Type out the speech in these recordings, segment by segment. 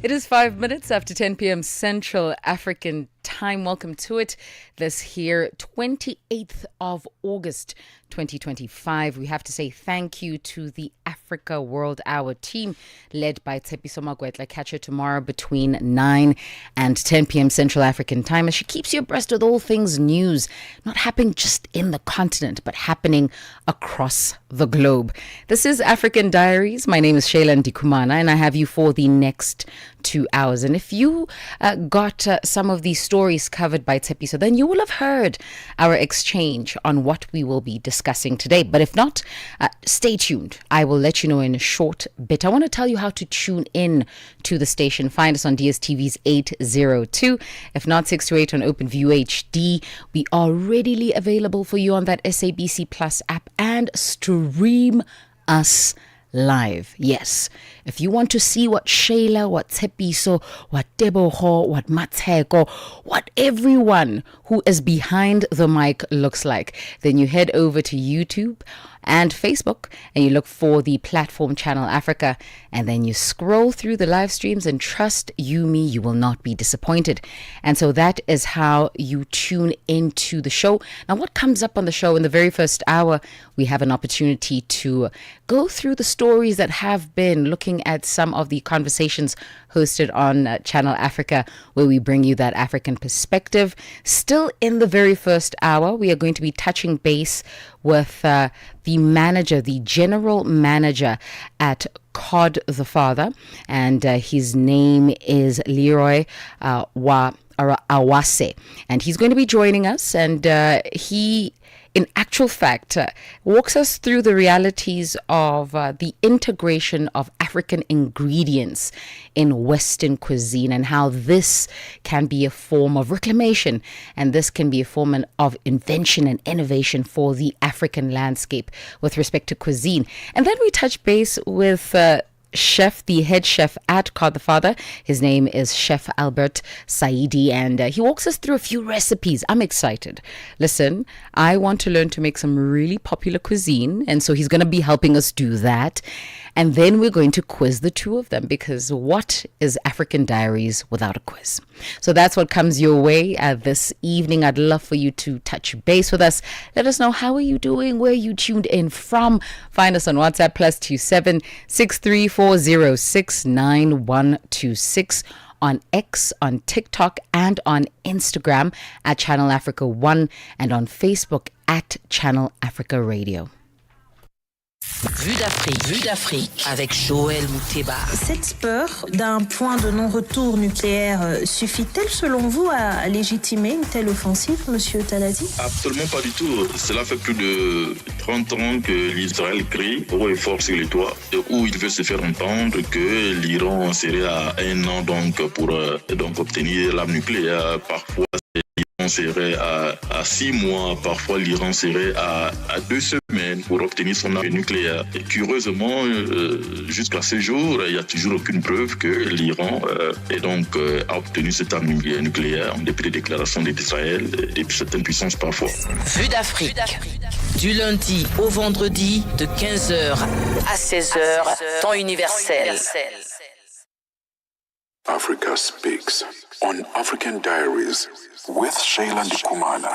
It is 5 minutes after 10 p.m. Central African time. Welcome to it. This here, 28th of August, 2025. We have to say thank you to the Africa World Hour team led by Tshepiso Magwetla. Catch her tomorrow between 9 and 10 p.m. Central African time as she keeps you abreast with all things news, not happening just in the continent, but happening across the globe. This is African Diaries. My name is Shayla Ndikumana, and I have you for the next 2 hours. And if you got some of these stories covered by Tshepiso, then you will have heard our exchange on what we will be discussing today. But if not, stay tuned. I will let you know in a short bit. I want to tell you how to tune in to the station. Find us on DSTV's 802. If not, 628 on OpenView HD. We are readily available for you on that SABC Plus app, and stream us live. Yes, if you want to see what Shayla, what Tshepiso, what Teboho, what Mateko, what everyone who is behind the mic looks like, then you head over to YouTube and Facebook and you look for the platform Channel Africa, and then you scroll through the live streams, and trust you me, you will not be disappointed. And so that is how you tune into the show. Now, what comes up on the show in the very first hour, we have an opportunity to go through the stories that have been, looking at some of the conversations hosted on Channel Africa, where we bring you that African perspective. Still in the very first hour, we are going to be touching base with the manager, the general manager at COD the Father, and his name is Leroy Awase, and he's going to be joining us, and he, in actual fact, walks us through the realities of the integration of African ingredients in Western cuisine, and how this can be a form of reclamation, and this can be a form of invention and innovation for the African landscape with respect to cuisine. And then we touch base with chef, the head chef at COD the Father. His name is Chef Albert Saidi, and he walks us through a few recipes. I'm excited. Listen, I want to learn to make some really popular cuisine, and so he's going to be helping us do that. And then we're going to quiz the two of them, because what is African Diaries without a quiz? So that's what comes your way this evening. I'd love for you to touch base with us. Let us know, how are you doing? Where you tuned in from? Find us on WhatsApp +27 63406 9126, on X, on TikTok, and on Instagram at Channel Africa 1, and on Facebook at Channel Africa Radio. Vue d'Afrique avec Joël Mouteba. Cette peur d'un point de non-retour nucléaire suffit-elle selon vous à légitimer une telle offensive, monsieur Talati? Absolument pas du tout. Cela fait plus de 30 ans que l'Israël crie haut et fort sur les toits, où il veut se faire entendre que l'Iran serait à 1 an pour obtenir l'arme nucléaire. Parfois, l'Iran serait à 6 mois, parfois l'Iran serait à 2 semaines pour obtenir son arme nucléaire. Et curieusement, jusqu'à ce jour, il n'y a toujours aucune preuve que l'Iran a obtenu cette arme nucléaire, depuis les déclarations d'Israël et de certaines puissances parfois. Vue d'Afrique, du lundi au vendredi de 15h à 16h, temps universel. Africa Speaks on African Diaries with Shayla Ndikumana.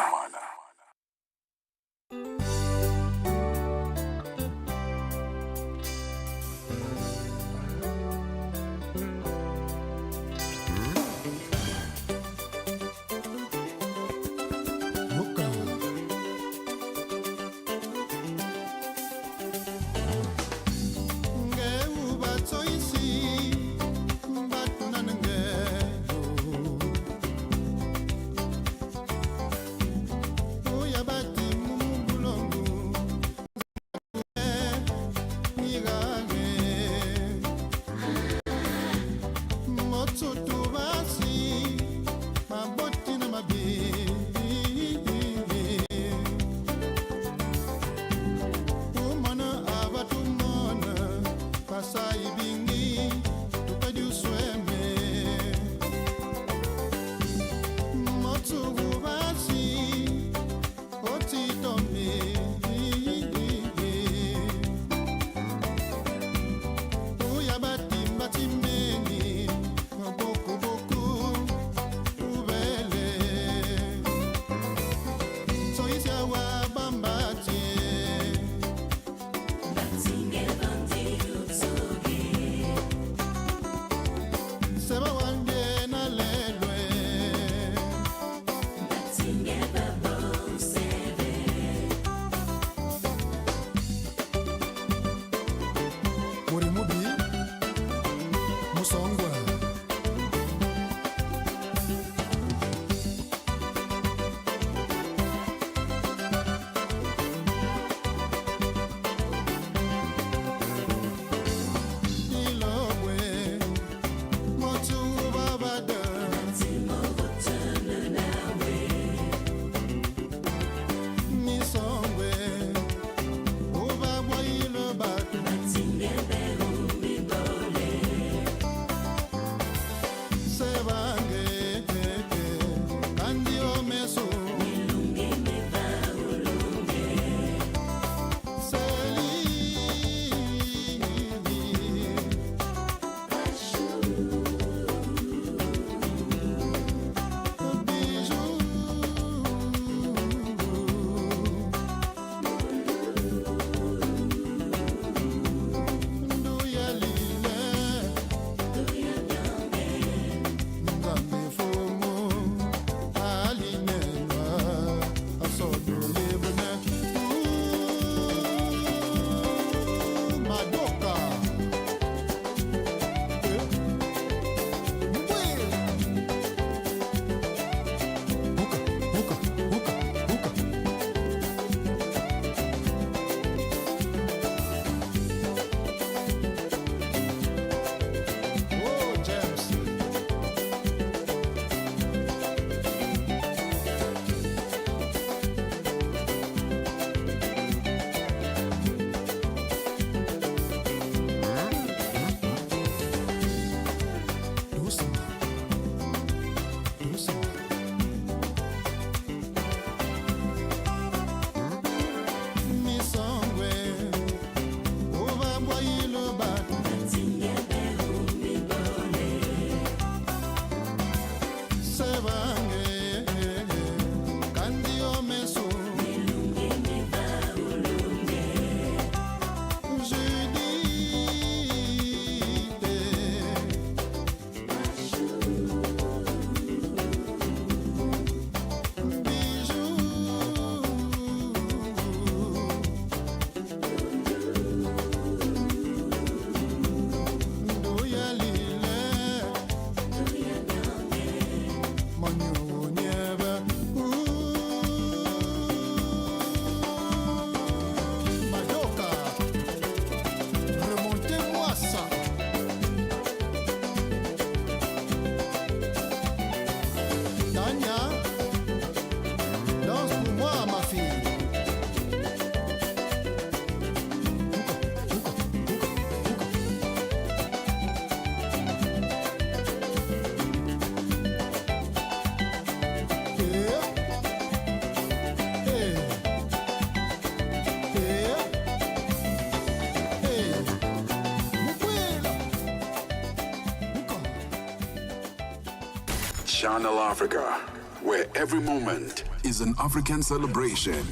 Channel Africa, where every moment is an African celebration.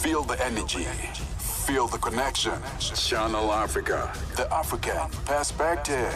Feel the energy, feel the connection. Channel Africa, the African perspective.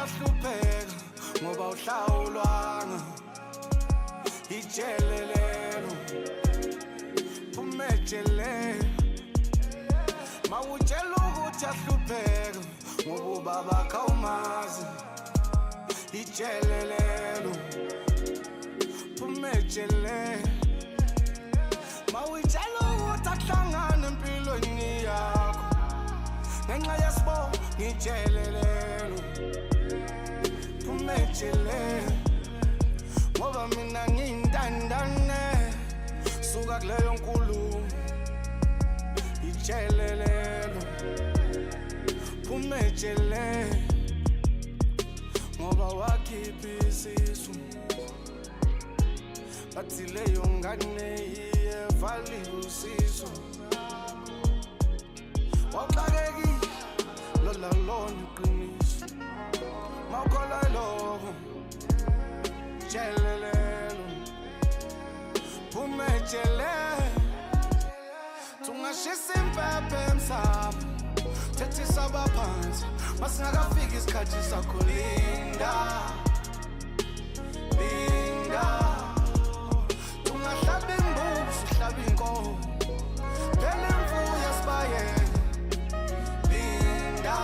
uyahlupheka ngoba uhlawulwanga ijelelelo umejele mawutshela ukuthi uyahlupheka ngoba ubaba kawumazi ijelelelo umejele mawutshela ukuthi akuhlangane empilweni yakho ngenxa yesibo ngijelelelo umejele ngoba mina ngintandane suka kuleyo nkulu ijelelelo umejele ngoba wakhipha isisu bathi leyo ngane iyevali usiso waqakekile lola lona iqiniso mawukhola lokho jelelelo umejele tungashisa impepho emsamo thethisa abaphansi masingakafika isikhathi sakho linda tungahlaba imbuzi uhlaba inkomo phela imfuyo esibayeni linda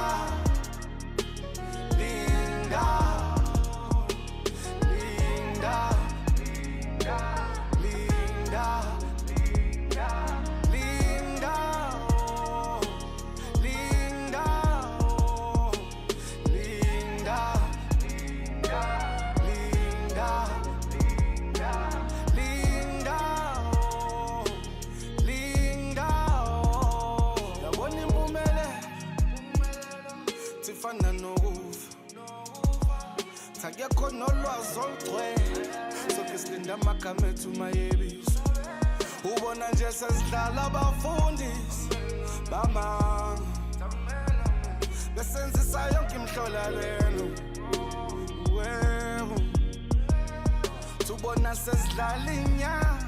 Takekho nolwazi olugcwele soke silinda amagama ethu mayebizo ubona nje sesidlala abafundisi bamanga besenzisa yonke imhlolalelo wewe tubona sesidlala inyanga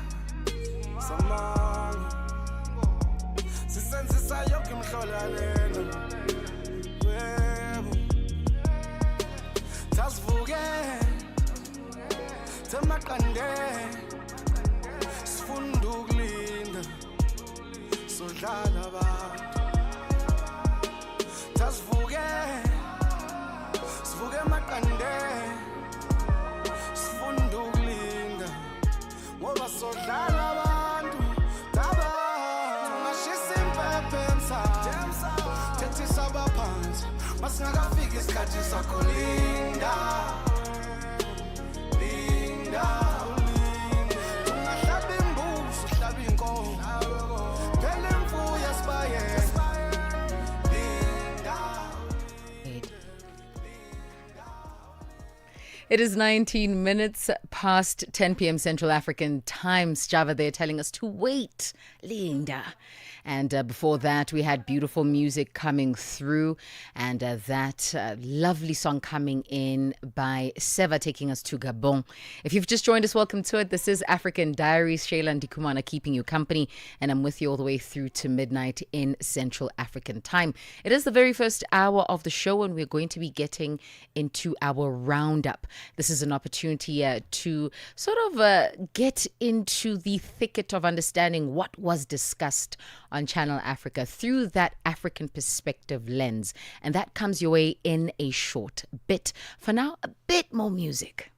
samanga sisenzisa yonke imhlolalelo Tasvuge Temaqande Sifunda ukulinda Sodlala abantu Tasvuge Sivuge maqande Sifunda ukulinda ngoba sodlala abantu Taba Tungashisa impepho emsamo Thethisa abaphansi masingakafika isikhathi sakho linda tungahlaba imbuzi uhlaba inkomo phela imfuyo esibayeni It is 19 minutes past 10 p.m. Central African time. Java, they're telling us to wait. Linda. And before that, we had beautiful music coming through. And that lovely song coming in by Seva, taking us to Gabon. If you've just joined us, welcome to it. This is African Diaries. Shayla and Dikumana keeping you company. And I'm with you all the way through to midnight in Central African time. It is the very first hour of the show, and we're going to be getting into our roundup. This is an opportunity to sort of get into the thicket of understanding what was discussed on Channel Africa through that African perspective lens. And that comes your way in a short bit. For now, a bit more music.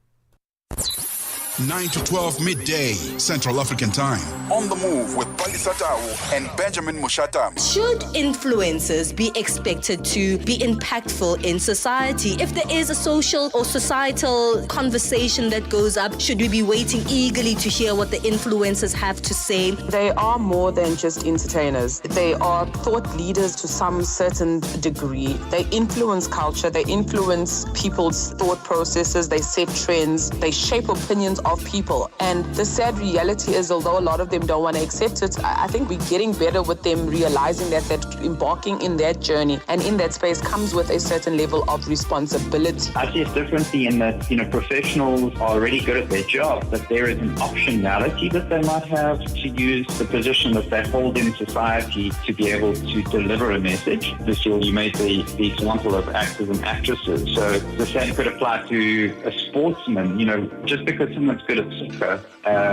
9 to 12 midday Central African time. On the move with Palisa Tau and Benjamin Mushata. Should influencers be expected to be impactful in society? If there is a social or societal conversation that goes up, should we be waiting eagerly to hear what the influencers have to say? They are more than just entertainers. They are thought leaders to some certain degree. They influence culture. They influence people's thought processes. They set trends. They shape opinions of people. And the sad reality is, although a lot of them don't want to accept it, I think we're getting better with them realizing that embarking in that journey and in that space comes with a certain level of responsibility. I see it differently in that, professionals are already good at their job, but there is an optionality that they might have to use the position that they hold in society to be able to deliver a message. This year you made the example of actors and actresses. So the same could apply to a sportsman. Just because someone's good at soccer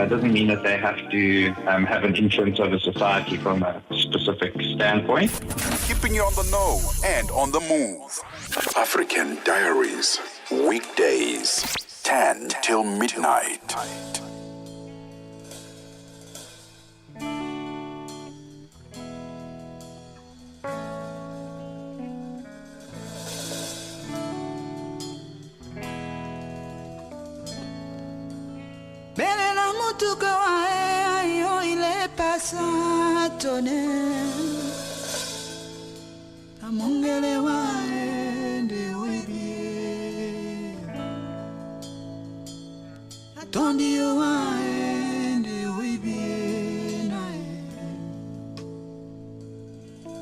doesn't mean that they have to have an influence over society from a specific standpoint. Keeping you on the know and on the move. African Diaries, weekdays, 10 till midnight. Belela mutuka wa ayo ile pasatone Amongele wa ende wibie Atondi wa ende wibie nae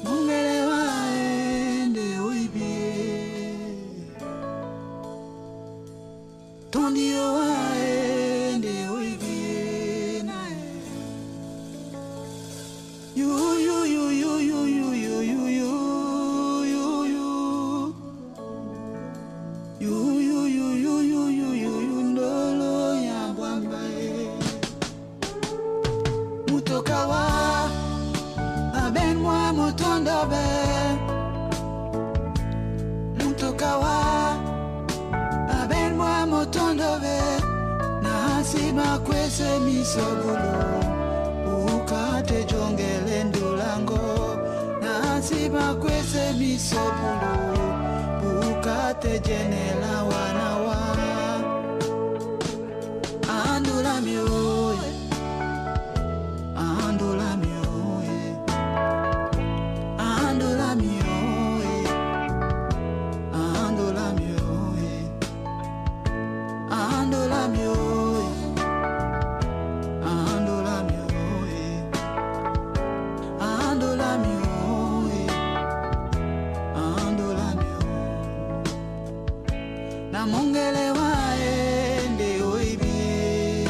Mongele wa ende wibie Tondi wa Kwese misobulo ukate jongele ndulango nasima kwese misobulo ukate jenela wanawa andula mioye andula mioye andula mioye andula mioye andula mioye Mongele waende oibi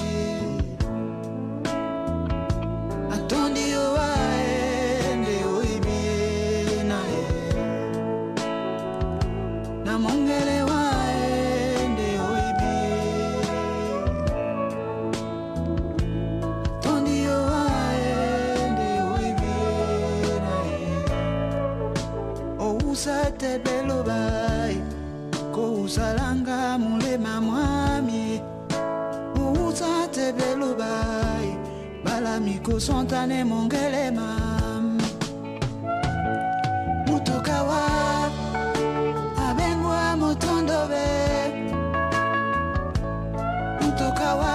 Atondi waende oibi nae Na mongele waende oibi Atondi waende oibi nae Ousa te belo bai Usalanga mulema mwami Uza tebelo bai Balamiko sontane mongele mam Mutokawa Abengwa motondobe Mutokawa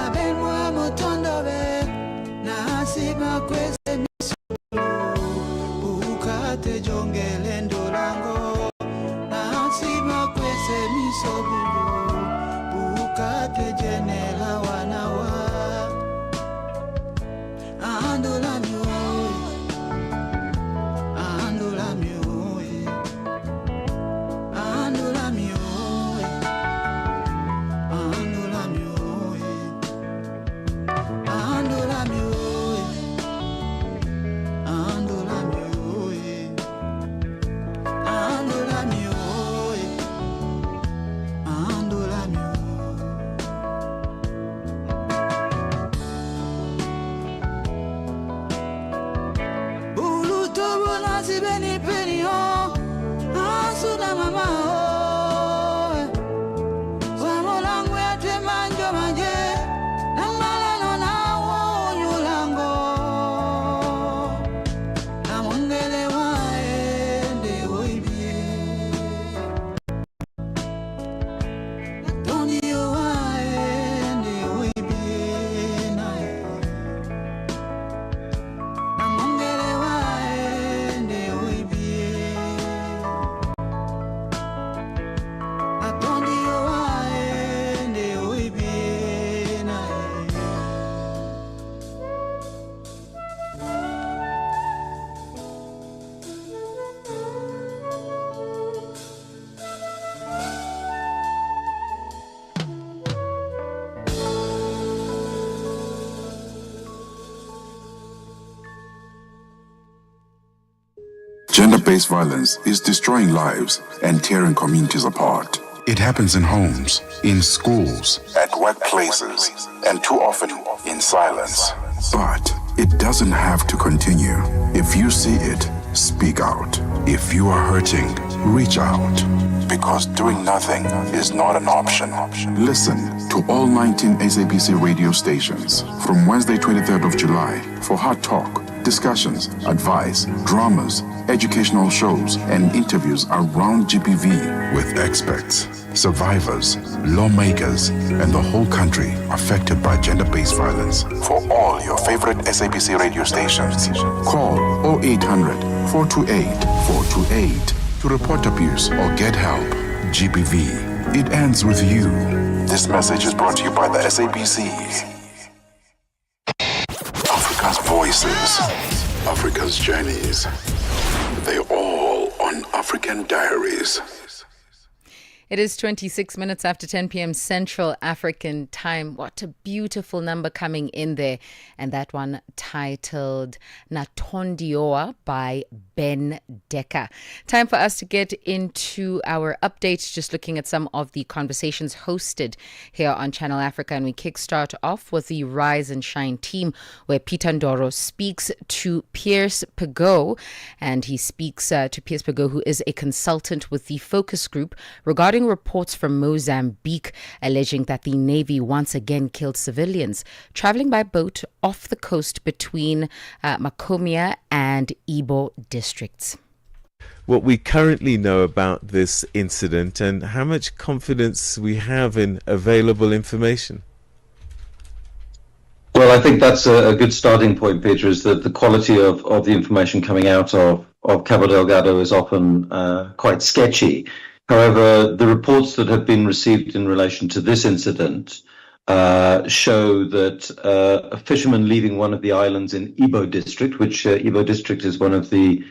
Abengwa motondobe Na asima kwese misu Ukate jongele ndolango Sobulu ukate jenela wanawa Andola mioye Andola mioye Andola mioye Andola mioye Andola mioye Andola mioye Andola mioye Gender-based violence is destroying lives and tearing communities apart. It happens in homes, in schools, at workplaces, and too often in silence. But it doesn't have to continue. If you see it, speak out. If you are hurting, reach out. Because doing nothing is not an option. Listen to all 19 SABC radio stations from Wednesday, 23rd of July for hard talk, discussions, advice, dramas, educational shows, and interviews around GBV with experts, survivors, lawmakers, and the whole country affected by gender-based violence. For all your favorite SABC radio stations, call 0800 428 428 to report abuse or get help. GBV, it ends with you. This message is brought to you by the SABC. Africa's voices, Africa's journeys. They're all on African Diaries. It is 26 minutes after 10 p.m. Central African time. What a beautiful number coming in there. And that one titled Natondioa by Ben Decker. Time for us to get into our updates, just looking at some of the conversations hosted here on Channel Africa. And we kickstart off with the Rise and Shine team, where Peter Ndoro speaks to Pierce Pagot. And he speaks to Pierce Pagot, who is a consultant with the focus group, regarding reports from Mozambique alleging that the Navy once again killed civilians traveling by boat off the coast between Macomia and Ibo districts. What we currently know about this incident and how much confidence we have in available information. Well, I think that's a good starting point, Peter, is that the quality of the information coming out of Cabo Delgado is often quite sketchy. However, the reports that have been received in relation to this incident show that a fisherman leaving one of the islands in Ibo district, which Ibo district is one of the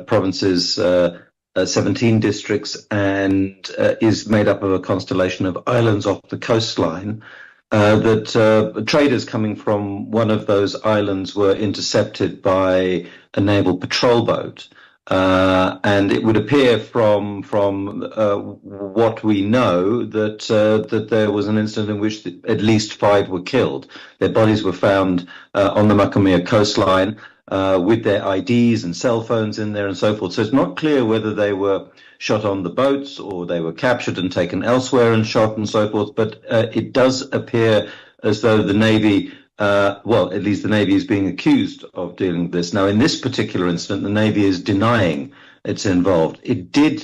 province's 17 districts and is made up of a constellation of islands off the coastline, that traders coming from one of those islands were intercepted by a naval patrol boat. And it would appear from what we know that there was an incident in which at least 5 were killed. Their bodies were found on the Macomia coastline with their IDs and cell phones in there and so forth. So it's not clear whether they were shot on the boats or they were captured and taken elsewhere and shot and so forth. But it does appear as though the Navy, well, at least the Navy is being accused of dealing with this. Now, in this particular incident, the Navy is denying it's involved. It did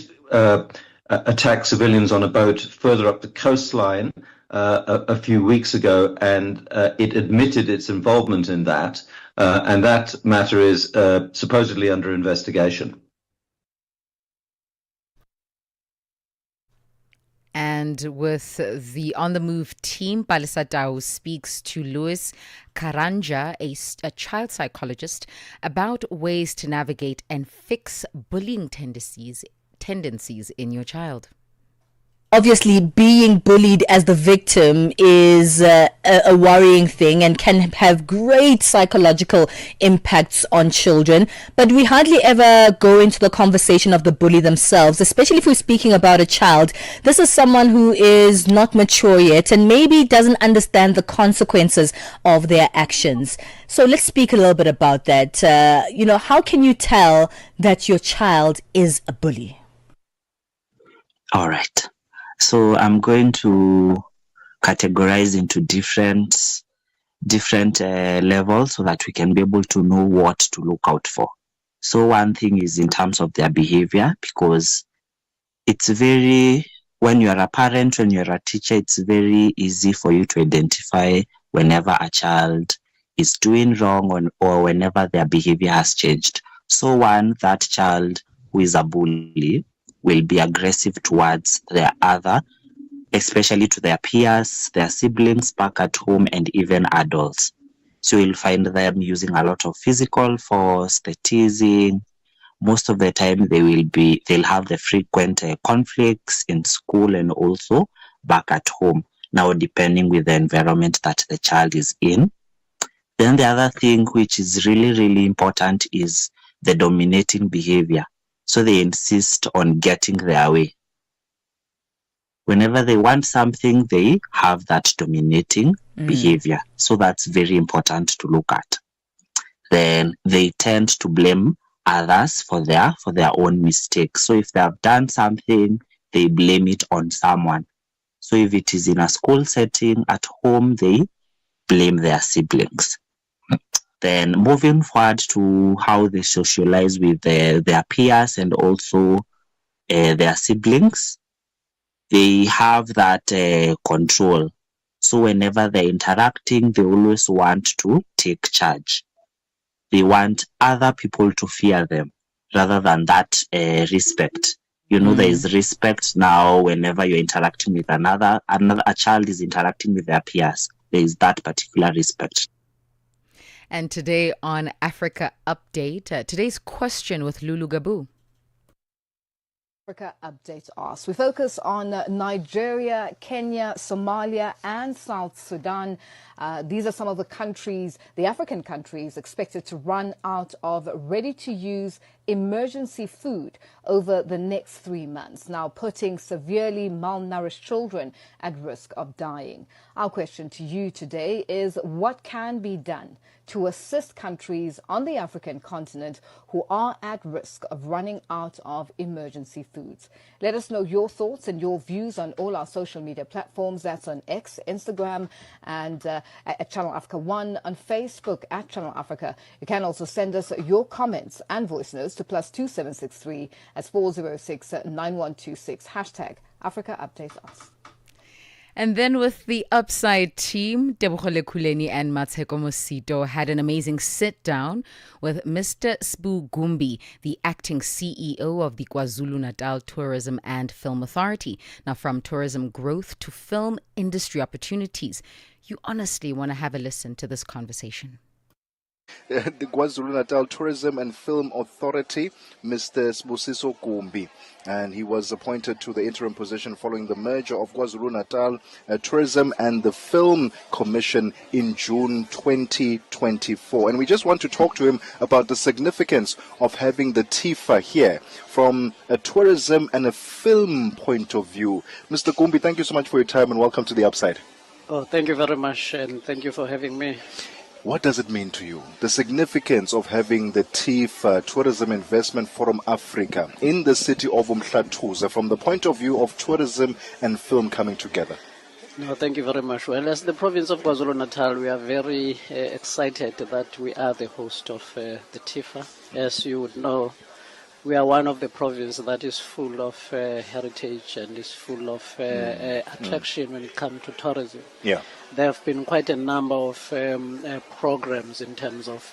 attack civilians on a boat further up the coastline a few weeks ago, and it admitted its involvement in that. And that matter is supposedly under investigation. And with the On the Move team, Palisa Dao speaks to Louis Karanja, a child psychologist, about ways to navigate and fix bullying tendencies in your child. Obviously, being bullied as the victim is a worrying thing and can have great psychological impacts on children. But we hardly ever go into the conversation of the bully themselves, especially if we're speaking about a child. This is someone who is not mature yet and maybe doesn't understand the consequences of their actions. So let's speak a little bit about that. How can you tell that your child is a bully? All right. So I'm going to categorize into different levels so that we can be able to know what to look out for. So one thing is in terms of their behavior, because it's when you're a parent, when you're a teacher, it's very easy for you to identify whenever a child is doing wrong or whenever their behavior has changed. So that child who is a bully will be aggressive towards their other, especially to their peers, their siblings back at home, and even adults. So you'll find them using a lot of physical force, the teasing. Most of the time they'll have the frequent conflicts in school and also back at home, now depending with the environment that the child is in. Then the other thing which is really, really important is the dominating behavior. So they insist on getting their way. Whenever they want something, they have that dominating behavior. So that's very important to look at. Then they tend to blame others for their own mistakes. So if they have done something, they blame it on someone. So if it is in a school setting, at home, they blame their siblings. Then moving forward to how they socialize with their peers and also their siblings, they have that control. So whenever they're interacting, they always want to take charge. They want other people to fear them rather than that respect. There is respect now whenever you're interacting with a child is interacting with their peers. There is that particular respect. And today on Africa Update, today's question with Lulu Gabu. Africa Update asks. We focus on Nigeria, Kenya, Somalia, and South Sudan. These are some of the countries, the African countries, expected to run out of ready-to-use emergency food over the next 3 months, now putting severely malnourished children at risk of dying. Our question to you today is, what can be done to assist countries on the African continent who are at risk of running out of emergency foods? Let us know your thoughts and your views on all our social media platforms. That's on X, Instagram, and at Channel Africa 1, on Facebook at Channel Africa. You can also send us your comments and voice notes to +2763 at 406-9126. Hashtag Africa Update Us. And then with the Upside team, Debogole Kuleni and Mateko Mosito had an amazing sit-down with Mr. Sbu Gumbi, the acting CEO of the KwaZulu-Natal Tourism and Film Authority. Now, from tourism growth to film industry opportunities, you honestly want to have a listen to this conversation. The KwaZulu-Natal Tourism and Film Authority, Mr. Sbusiso Gumbi, and he was appointed to the interim position following the merger of KwaZulu-Natal Tourism and the Film Commission in June 2024. And we just want to talk to him about the significance of having the TIFA here from a tourism and a film point of view. Mr. Gumbi, thank you so much for your time and welcome to the Upside. Oh, thank you very much, and thank you for having me. What does it mean to you, the significance of having the TIFA, Tourism Investment Forum Africa, in the city of Umhlatuza from the point of view of tourism and film coming together? No, thank you very much. Well, as the province of KwaZulu-Natal, we are very excited that we are the host of the TIFA. As you would know, we are one of the provinces that is full of heritage and is full of attraction when it comes to tourism. Yeah. There have been quite a number of programs in terms of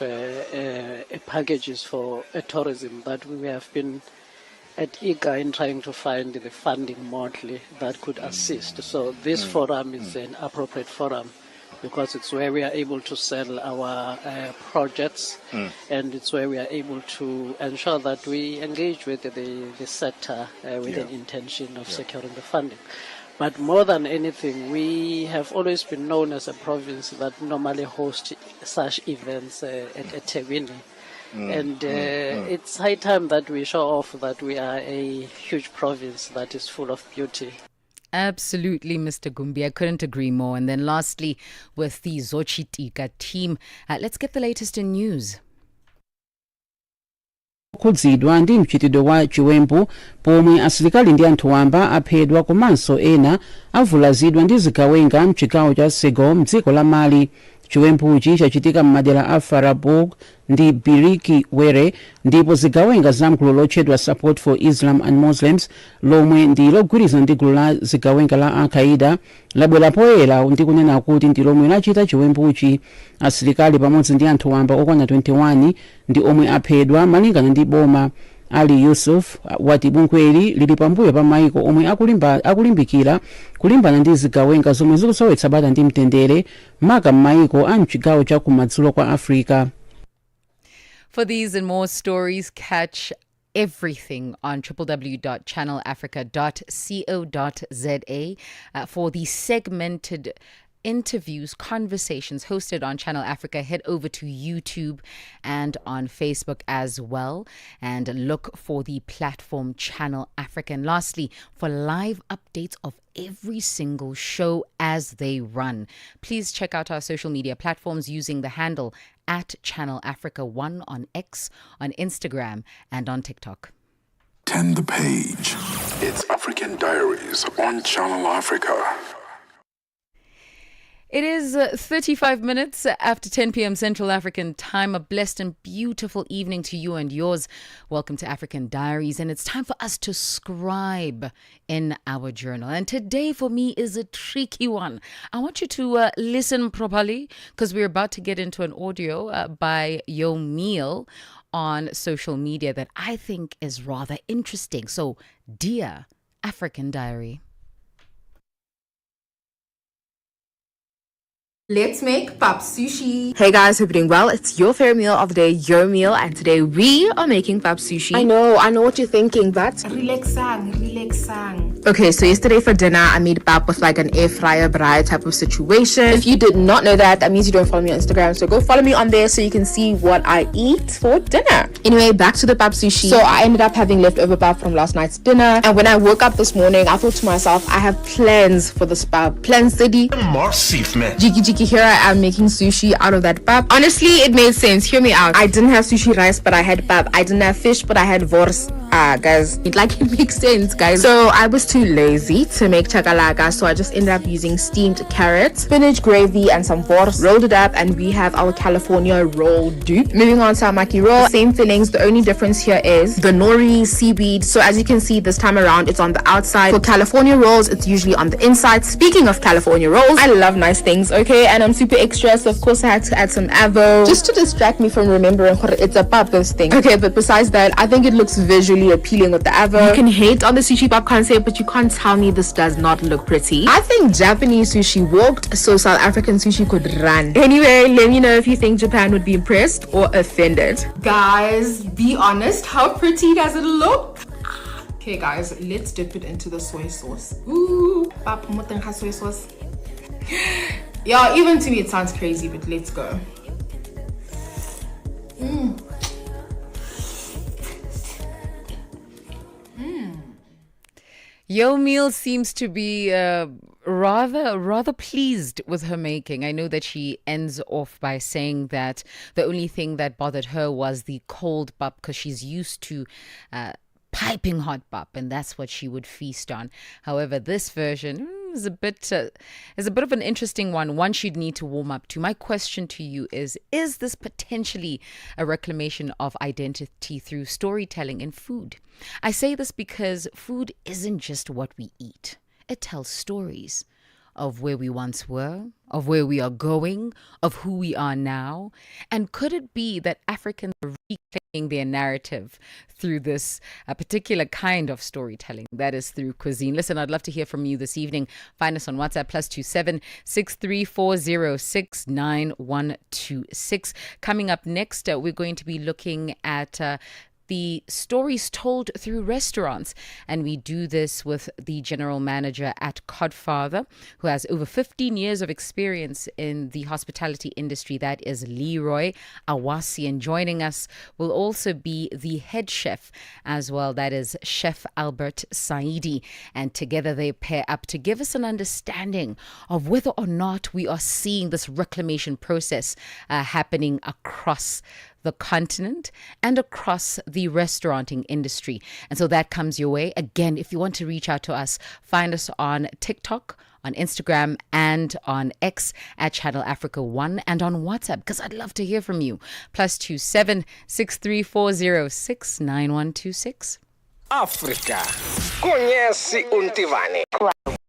packages for tourism that we have been eager in trying to find the funding model that could assist. So this forum is an appropriate forum because it's where we are able to sell our projects and it's where we are able to ensure that we engage with the sector with an intention of securing the funding. But more than anything, we have always been known as a province that normally hosts such events at eThekwini. And it's high time that we show off that we are a huge province that is full of beauty. Absolutely, Mr. Gumbi. I couldn't agree more. And then lastly, with the Zochitika team, let's get the latest in news. Khudzidwa ndi mchitidwe wa chiwembu pomwe asilikali ndi anthu wamba aphedwa komanso ena avulazidwa ndi zigawenga mchigawo cha Sego mdziko la Mali. Chiwembuchi chachitika m'madera a Farabog ndi Biriki Were ndipo zigawenga za mgulu lotchedwa Support for Islam and Muslims lomwe ndi logwirizana ndi gulu la zigawenga la Al-Qaeda labwera poyera ndi kunena kuti ndi lomwe lachita chiwembuchi. Asilikali pamodzi ndi anthu wamba okwana 21 ndi omwe aphedwa malingana ndi boma. Ali Yusuf wati bunkweli lili pambuyo pa maiko omwe akulimbikira kulimbana ndi zigawenga zomwe zikusowetsa bata ndi mtendere maka m'maiko a mchigawo cha kumadzulo kwa Africa. For these and more stories, catch everything on www.channelafrica.co.za for the segmented interviews, conversations hosted on Channel Africa. Head over to YouTube and on Facebook as well, and look for the platform Channel Africa. And lastly, for live updates of every single show as they run, please check out our social media platforms using the handle at Channel Africa 1 on X, on Instagram, and on TikTok. Turn the page. It's African Diaries on Channel Africa. It is 35 minutes after 10 p.m. Central African time. A blessed and beautiful evening to you and yours. Welcome to African Diaries, and it's time for us to scribe in our journal. And today for me is a tricky one. I want you to listen properly, because we're about to get into an audio by Yo Meal on social media that I think is rather interesting. So, dear African Diary. Let's make pap sushi. Hey guys, hope you're doing well. It's your favorite meal of the day, your meal, and today we are making pap sushi. I know what you're thinking, but relaxang. Okay, so yesterday for dinner, I made pap with like an air fryer braai type of situation. If you did not know that, that means you don't follow me on Instagram. So go follow me on there so you can see what I eat for dinner. Anyway, back to the pap sushi. So I ended up having leftover pap from last night's dinner. And when I woke up this morning, I thought to myself, I have plans for this pap. Plans city. Immersive, man. Jiki, here I am making sushi out of that pap. Honestly, it made sense. Hear me out. I didn't have sushi rice, but I had pap. I didn't have fish, but I had vors. Guys, it makes sense, guys. So I was too lazy to make chakalaka, so I just ended up using steamed carrots, spinach gravy, and some vors. Rolled it up, and we have our California roll dupe. Moving on to our maki roll. Same fillings. The only difference here is the nori, seaweed. So as you can see, this time around, it's on the outside. For California rolls, it's usually on the inside. Speaking of California rolls, I love nice things, okay? And I'm super extra, so of course I had to add some avo just to distract me from remembering it's a pap, this thing. Okay, but besides that, I think it looks visually appealing with the avo. You can hate on the sushi pap concept, but you can't tell me this does not look pretty. I think Japanese sushi walked, so South African sushi could run. Anyway, let me know if you think Japan would be impressed or offended. Guys, be honest, how pretty does it look? Okay guys, let's dip it into the soy sauce. Ooh, pap motenga soy sauce. Yeah, even to me it sounds crazy, but let's go. Yo Meal seems to be rather pleased with her making. I know that she ends off by saying that the only thing that bothered her was the cold pap, because she's used to piping hot pap, and that's what she would feast on. However, this version is a bit of an interesting one she'd need to warm up to. My question to you is this potentially a reclamation of identity through storytelling in food? I say this because food isn't just what we eat. It tells stories of where we once were, of where we are going, of who we are now. And could it be that Africans are reclaiming their narrative through this particular kind of storytelling, that is through cuisine? Listen, I'd love to hear from you this evening. Find us on WhatsApp, +27 6340 9126. Coming up next, we're going to be looking at the stories told through restaurants. And we do this with the general manager at Codfather, who has over 15 years of experience in the hospitality industry. That is Leroy Awasi. And joining us will also be the head chef as well. That is Chef Albert Saidi. And together they pair up to give us an understanding of whether or not we are seeing this reclamation process happening across the continent and across the restauranting industry. And so that comes your way. Again, if you want to reach out to us, find us on TikTok, on Instagram, and on X at Channel Africa 1, and on WhatsApp, because I'd love to hear from you. +27 6340 9126. África. Conhece o Ntivani?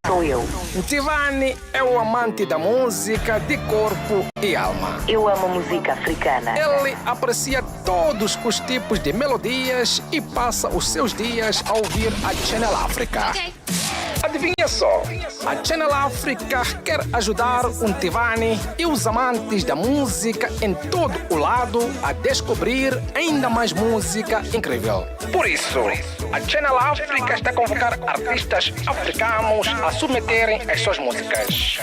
Sou eu. Ntivani é o amante da música de corpo e alma. Eu amo música africana. Ele aprecia todos os tipos de melodias e passa os seus dias a ouvir a Channel Africa. Okay. Adivinha só, a Channel Africa quer ajudar o Ntivani e os amantes da música em todo o lado a descobrir ainda mais música incrível. Por isso, a Channel Africa está a convocar artistas africanos a submeterem as suas músicas.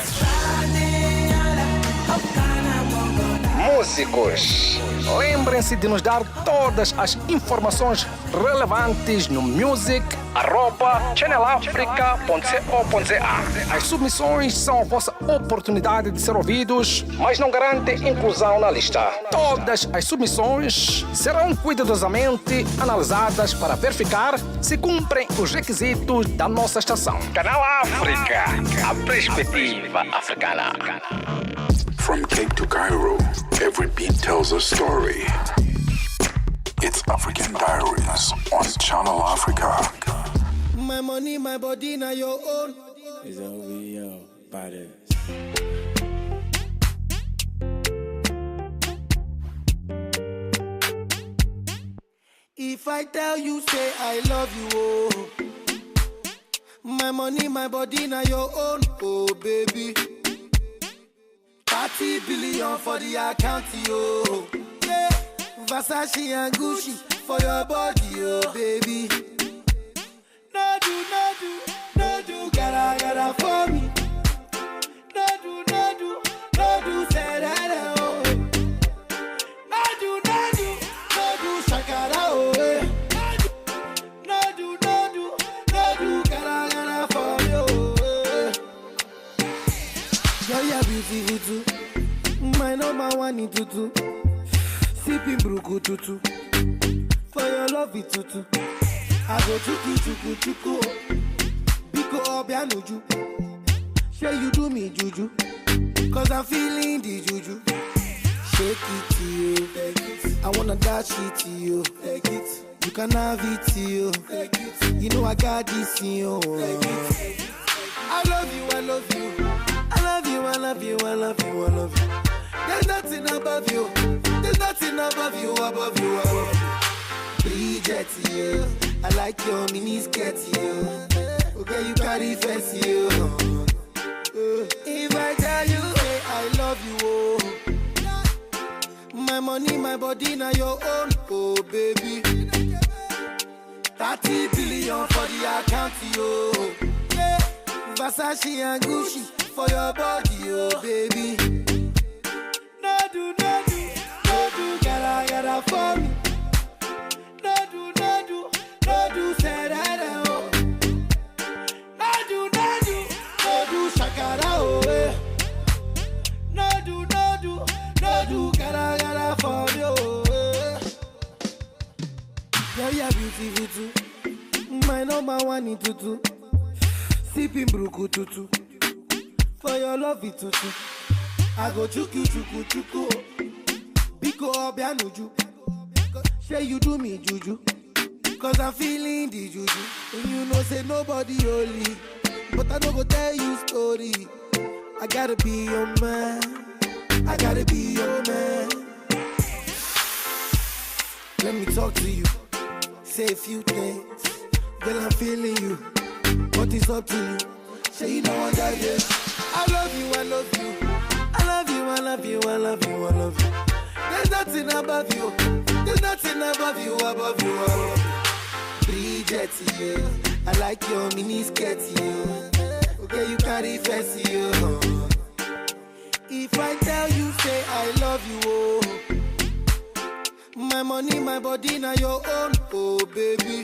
músicos. Lembrem-se de nos dar todas as informações relevantes no music@channelafrica.co.za. As submissões são a vossa oportunidade de ser ouvidos, mas não garantem inclusão na lista. Todas as submissões serão cuidadosamente analisadas para verificar se cumprem os requisitos da nossa estação. Canal África, a perspectiva africana. From Cape to Cairo, every beat tells a story. It's African Diaries on Channel Africa. My money, my body, now your own. It's OVO, body. If I tell you, say I love you, oh. My money, my body, now your own, oh baby. 30 billion for the account, yo. Yeah. Versace and Gucci for your body, oh baby. No do, gotta for me. No do, say that, oh. No do, shakara, oh. No do, gotta for me, oh. Girl, you're beautiful too. My number one in tutu. Sipping bruku tutu. For your love it tutu. I go chuku. Biko obianuju. Sure you do me juju. Cause I'm feeling the juju. Shake it to you. I wanna dash it to you. You can have it to you. You know I got this in you. I love you. I love you. There's nothing above you. Above you. Bridget, you. I like your mini skirt, you. Okay, you carry fancy, you. If I tell you, say I love you, oh. My money, my body, now your own, oh baby. 30 billion for the account, yo. Yeah. Versace and Gucci for your body, oh baby. No do, gotta for me. No do, say that, oh. No do, shakara, oh. No do, gotta for me, oh. Yeah, you're beautiful too. My number one in tutu. Sipping bruku tutu. For your love it tutu. I go chuku. Biko obianuju. Say you do me juju. Cause I'm feeling the juju. And you know say nobody holy. But I no go tell you story. I gotta be your man. Let me talk to you. Say a few things. Girl, I'm feeling you. But it's up to you. Say you don't want that, yes. I love you. There's nothing above you. Above you. Bridget, you. I like your mini skirt, you. Okay, you carry fancy, you. If I tell you, say I love you, oh. My money, my body, now your own, oh baby.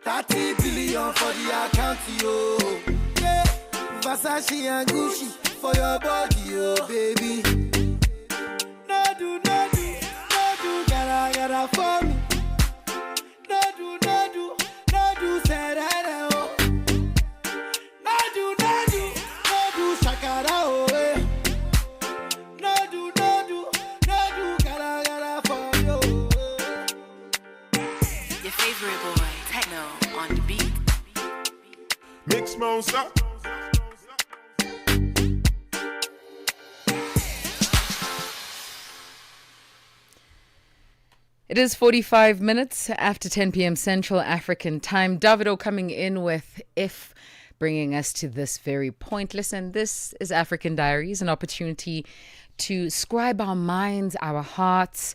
30 billion for the account, yo. Yeah. Versace and Gucci for your body, oh baby. No do, gotta for me. No do, say that, oh. No do, shakara, oh. No do, gotta for you. Your favorite boy, Techno, on the beat. Mix monster. It is 45 minutes after 10 p.m. Central African time. Davido coming in with If, bringing us to this very point. Listen, this is African Diaries, an opportunity to scribe our minds, our hearts,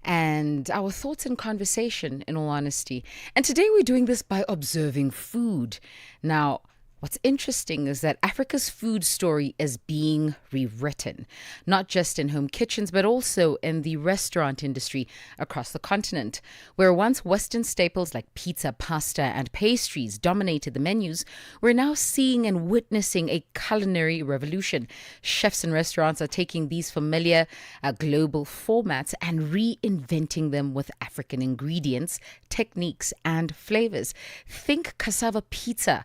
and our thoughts and conversation, in all honesty. And today we're doing this by observing food. Now, What's interesting is that Africa's food story is being rewritten, not just in home kitchens, but also in the restaurant industry across the continent. Where once Western staples like pizza, pasta, and pastries dominated the menus, we're now seeing and witnessing a culinary revolution. Chefs and restaurants are taking these familiar global formats and reinventing them with African ingredients, techniques, and flavors. Think cassava pizza.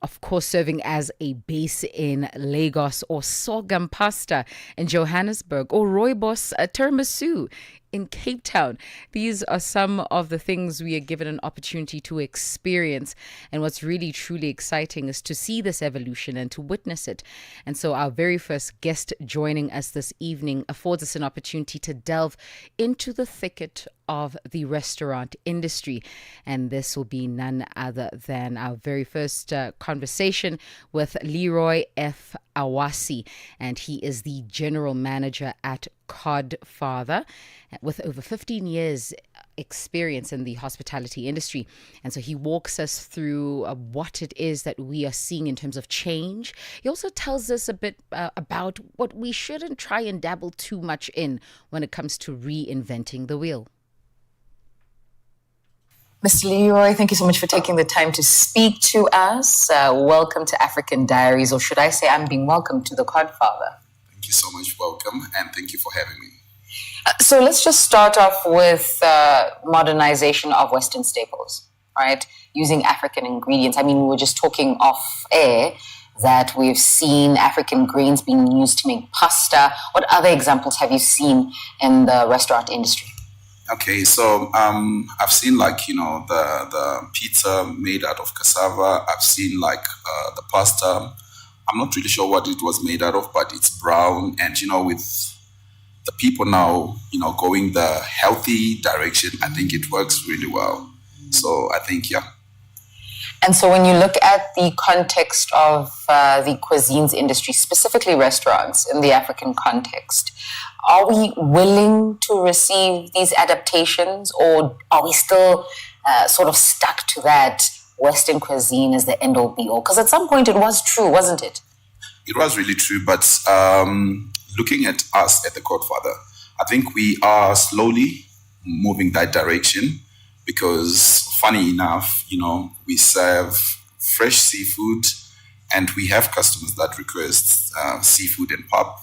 Of course, serving as a base in Lagos, or sorghum pasta in Johannesburg, or rooibos tiramisu in Cape Town. These are some of the things we are given an opportunity to experience. And what's really, truly exciting is to see this evolution and to witness it. And so our very first guest joining us this evening affords us an opportunity to delve into the thicket of the restaurant industry. And this will be none other than our very first conversation with Leroy F. Awasi, and he is the general manager at Codfather with over 15 years experience in the hospitality industry. And so he walks us through what it is that we are seeing in terms of change. He also tells us a bit about what we shouldn't try and dabble too much in when it comes to reinventing the wheel. Mr. Leroy, thank you so much for taking the time to speak to us. Welcome to African Diaries, or should I say I'm being welcomed to the Codfather. Thank you so much. Welcome, and thank you for having me. So let's just start off with modernization of Western staples, right? Using African ingredients. I mean, we were just talking off air that we've seen African grains being used to make pasta. What other examples have you seen in the restaurant industry? Okay, so I've seen the pizza made out of cassava. I've seen the pasta. I'm not really sure what it was made out of, but it's brown. And with the people now, going the healthy direction, I think it works really well. So I think, yeah. And so when you look at the context of the cuisines industry, specifically restaurants in the African context, are we willing to receive these adaptations, or are we still sort of stuck to that Western cuisine as the end-all be-all? Because at some point it was true, wasn't it? It was really true, but looking at us at the Codfather, I think we are slowly moving that direction because, funny enough, we serve fresh seafood and we have customers that request seafood and pap,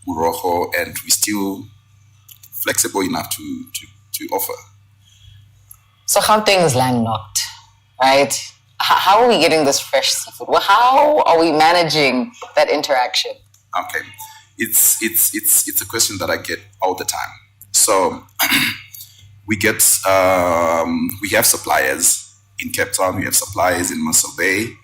morogo, and we're still flexible enough to offer. So Gauteng is landlocked, right? How are we getting this fresh seafood? Well, how are we managing that interaction? Okay, it's a question that I get all the time. So we have suppliers in Cape Town, we have suppliers in Muscle Bay,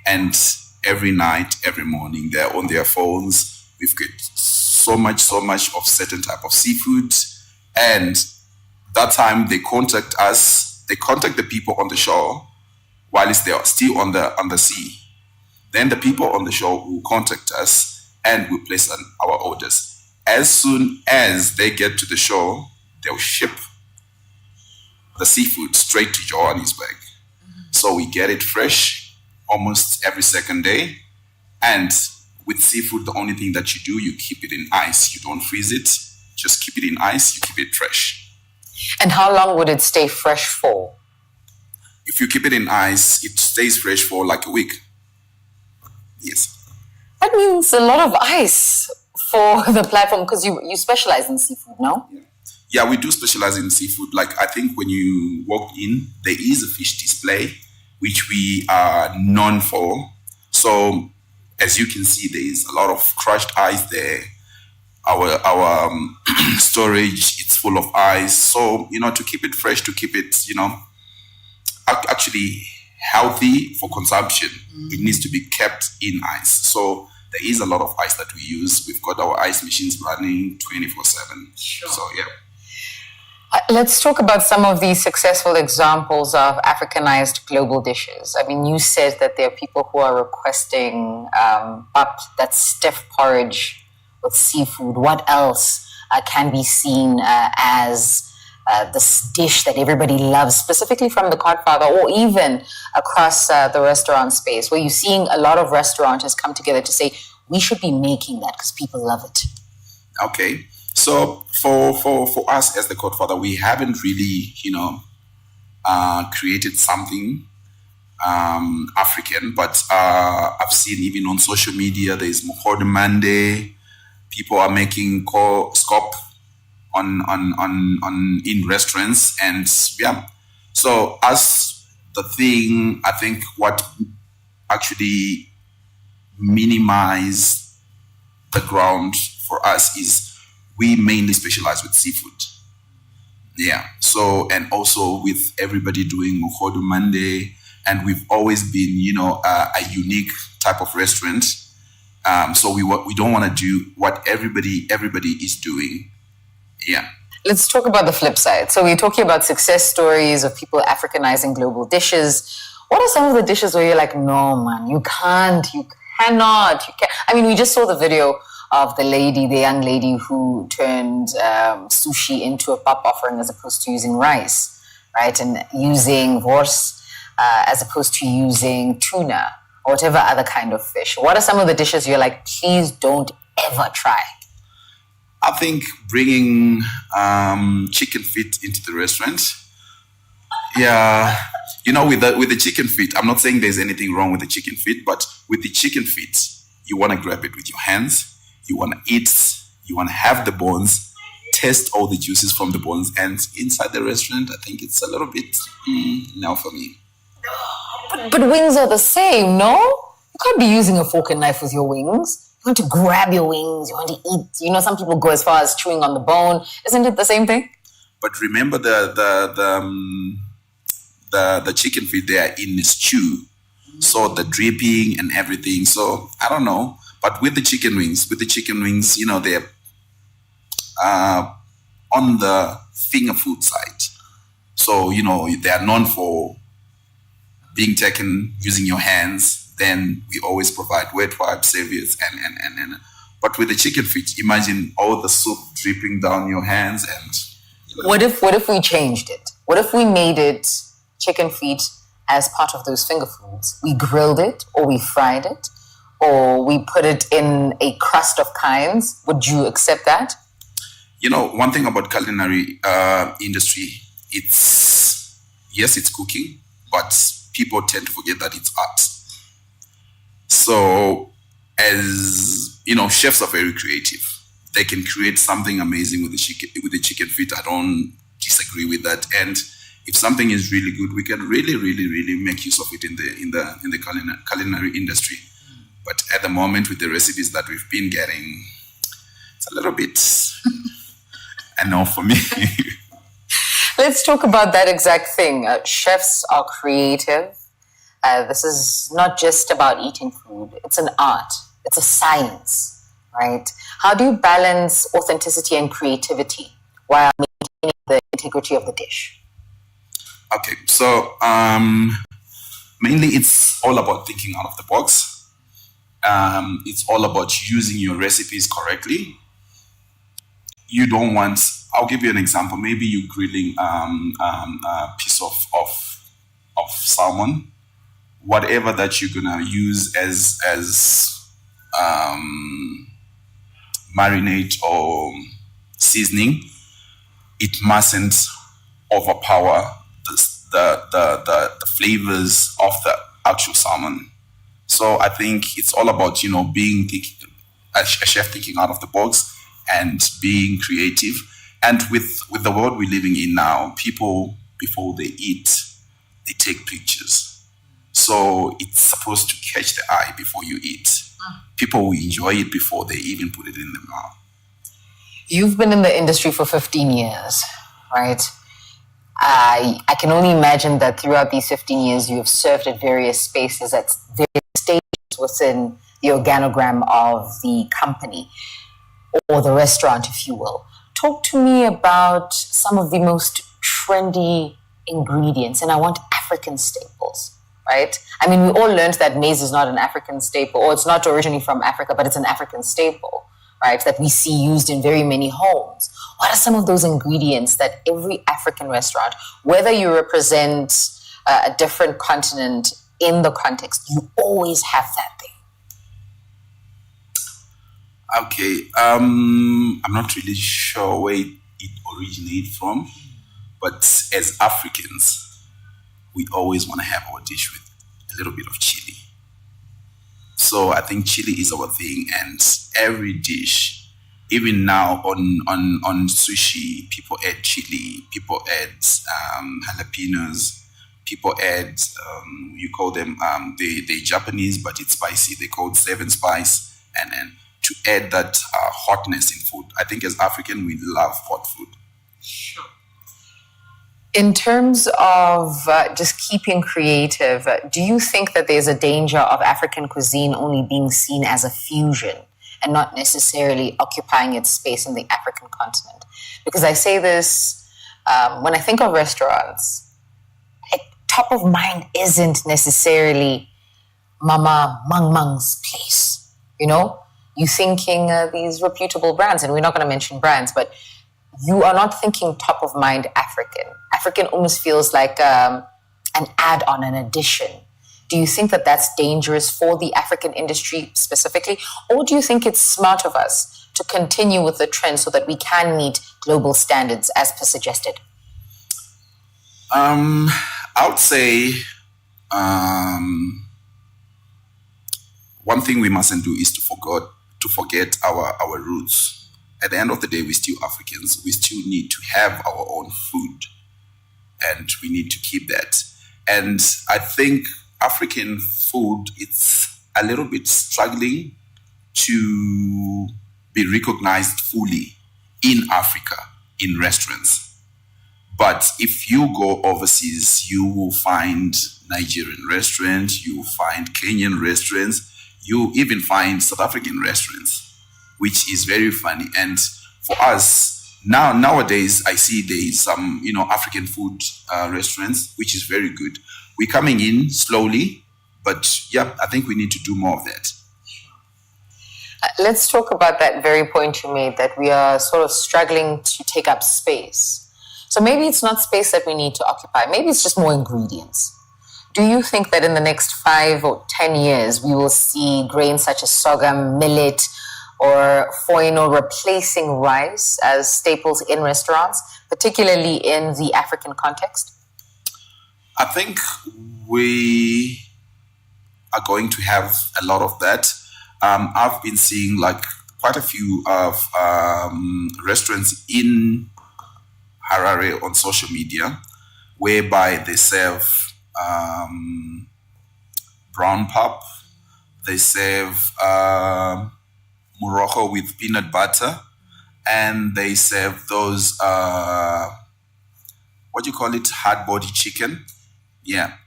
and every night, every morning, they're on their phones. We've got so much of certain type of seafood, and that time they contact us. They contact the people on the shore while they are still on the sea. Then the people on the shore will contact us and will place our orders. As soon as they get to the shore, they'll ship the seafood straight to Johannesburg. So we get it fresh almost every second day. And with seafood, the only thing that you do, you keep it in ice. You don't freeze it. Just keep it in ice. You keep it fresh. And how long would it stay fresh for? If you keep it in ice, it stays fresh for like a week. Yes. That means a lot of ice for the platform, because you specialize in seafood, no? Yeah, we do specialize in seafood. Like, I think when you walk in, there is a fish display, which we are known for. So, as you can see, there is a lot of crushed ice there. Our storage, it's full of ice. So, to keep it fresh, to keep it, actually healthy for consumption, it needs to be kept in ice. So there is a lot of ice that we use. We've got our ice machines running 24/7. Sure. So, yeah. Let's talk about some of these successful examples of Africanized global dishes. I mean, you said that there are people who are requesting that stiff porridge with seafood. What else can be seen as this dish that everybody loves, specifically from the Godfather, or even across the restaurant space, where you're seeing a lot of restaurateurs come together to say, we should be making that because people love it? Okay. So for us as the Godfather, we haven't really, created something African, but I've seen even on social media, there's Mokhodo Monday. People are making scope on in restaurants, and yeah. So as the thing, I think what actually minimize the ground for us is we mainly specialize with seafood. Yeah. So, and also with everybody doing Mokhodo Monday, and we've always been, a unique type of restaurant. So we don't want to do what everybody is doing. Yeah. Let's talk about the flip side. So we're talking about success stories of people Africanizing global dishes. What are some of the dishes where you're like, no, man, you cannot. I mean, we just saw the video of the young lady who turned sushi into a pap offering as opposed to using rice, right? And using wors as opposed to using tuna or whatever other kind of fish. What are some of the dishes you're like, please don't ever try? I think bringing chicken feet into the restaurant. Yeah, with the chicken feet, I'm not saying there's anything wrong with the chicken feet, but with the chicken feet, you want to grab it with your hands. You want to eat, you want to have the bones, taste all the juices from the bones. And inside the restaurant, I think it's a little bit now for me. But wings are the same, no? You can't be using a fork and knife with your wings. You want to grab your wings, you want to eat. Some people go as far as chewing on the bone. Isn't it the same thing? But remember the chicken feet there in the stew. So the dripping and everything. So I don't know. But with the chicken wings, they're on the finger food side. So, they are known for being taken using your hands. Then we always provide wet wipes, serviettes, and but with the chicken feet, imagine all the soup dripping down your hands. And what if we changed it? What if we made it chicken feet as part of those finger foods? We grilled it or we fried it, or we put it in a crust of kinds. Would you accept that? One thing about culinary industry, it's cooking, but people tend to forget that it's art. So, as chefs are very creative. They can create something amazing with the chicken feet. I don't disagree with that. And if something is really good, we can really, really, really make use of it in the culinary industry. But at the moment, with the recipes that we've been getting, it's a little bit a no for me. Let's talk about that exact thing. Chefs are creative. This is not just about eating food. It's an art. It's a science, right? How do you balance authenticity and creativity while maintaining the integrity of the dish? Okay, so mainly it's all about thinking out of the box. It's all about using your recipes correctly. You don't want, I'll give you an example. Maybe you're grilling a piece of salmon, whatever that you're gonna use as marinade or seasoning, it mustn't overpower the flavors of the actual salmon. So I think it's all about, being a chef thinking out of the box and being creative. And with the world we're living in now, people, before they eat, they take pictures. So it's supposed to catch the eye before you eat. People will enjoy it before they even put it in their mouth. You've been in the industry for 15 years, right? I can only imagine that throughout these 15 years, you have served at various spaces, at various stages within the organogram of the company or the restaurant, if you will. Talk to me about some of the most trendy ingredients, and I want African staples, right? I mean, we all learned that maize is not an African staple, or it's not originally from Africa, but it's an African staple. right, that we see used in very many homes. What are some of those ingredients that every African restaurant, whether you represent a different continent in the context, you always have that thing? Okay, I'm not really sure where it originated from, but as Africans, we always want to have our dish with a little bit of chili. So I think chili is our thing, and every dish, even now on sushi, people add chili, people add jalapenos, people add, you call them, they Japanese, but it's spicy, they call it 7 spice, and to add that hotness in food. I think as African, we love hot food. Sure. In terms of just keeping creative, do you think that there's a danger of African cuisine only being seen as a fusion and not necessarily occupying its space in the African continent? Because I say this, when I think of restaurants, top of mind isn't necessarily Mama Mang Mang's place, you know? You're thinking these reputable brands, and we're not going to mention brands, but you are not thinking top of mind African. African almost feels like an add-on, an addition. Do you think that that's dangerous for the African industry specifically? Or do you think it's smart of us to continue with the trend so that we can meet global standards as per suggested? I would say one thing we mustn't do is to forget our roots. At the end of the day, we're still Africans. We still need to have our own food, and we need to keep that. And I think African food, it's a little bit struggling to be recognized fully in Africa, in restaurants. But if you go overseas, you will find Nigerian restaurants, you will find Kenyan restaurants, you even find South African restaurants, which is very funny. And for us, nowadays, I see there's some, African food restaurants, which is very good. We're coming in slowly, but yeah, I think we need to do more of that. Let's talk about that very point you made, that we are sort of struggling to take up space. So maybe it's not space that we need to occupy. Maybe it's just more ingredients. Do you think that in the next 5 or 10 years, we will see grains such as sorghum, millet, or foino replacing rice as staples in restaurants, particularly in the African context? I think we are going to have a lot of that. I've been seeing like quite a few of restaurants in Harare on social media, whereby they serve brown pap, they serve Morocco with peanut butter, and they serve those hard body chicken. Yeah.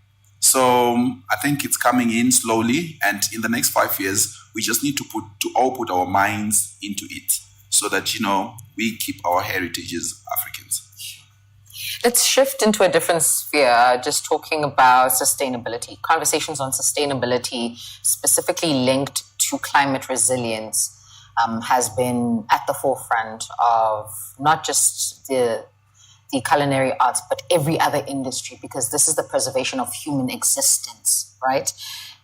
So I think it's coming in slowly, and in the next 5 years, we just need to put our minds into it so that, we keep our heritages Africans. Let's shift into a different sphere, just talking about sustainability. Conversations on sustainability, specifically linked to climate resilience, has been at the forefront of not just the culinary arts, but every other industry, because this is the preservation of human existence, right?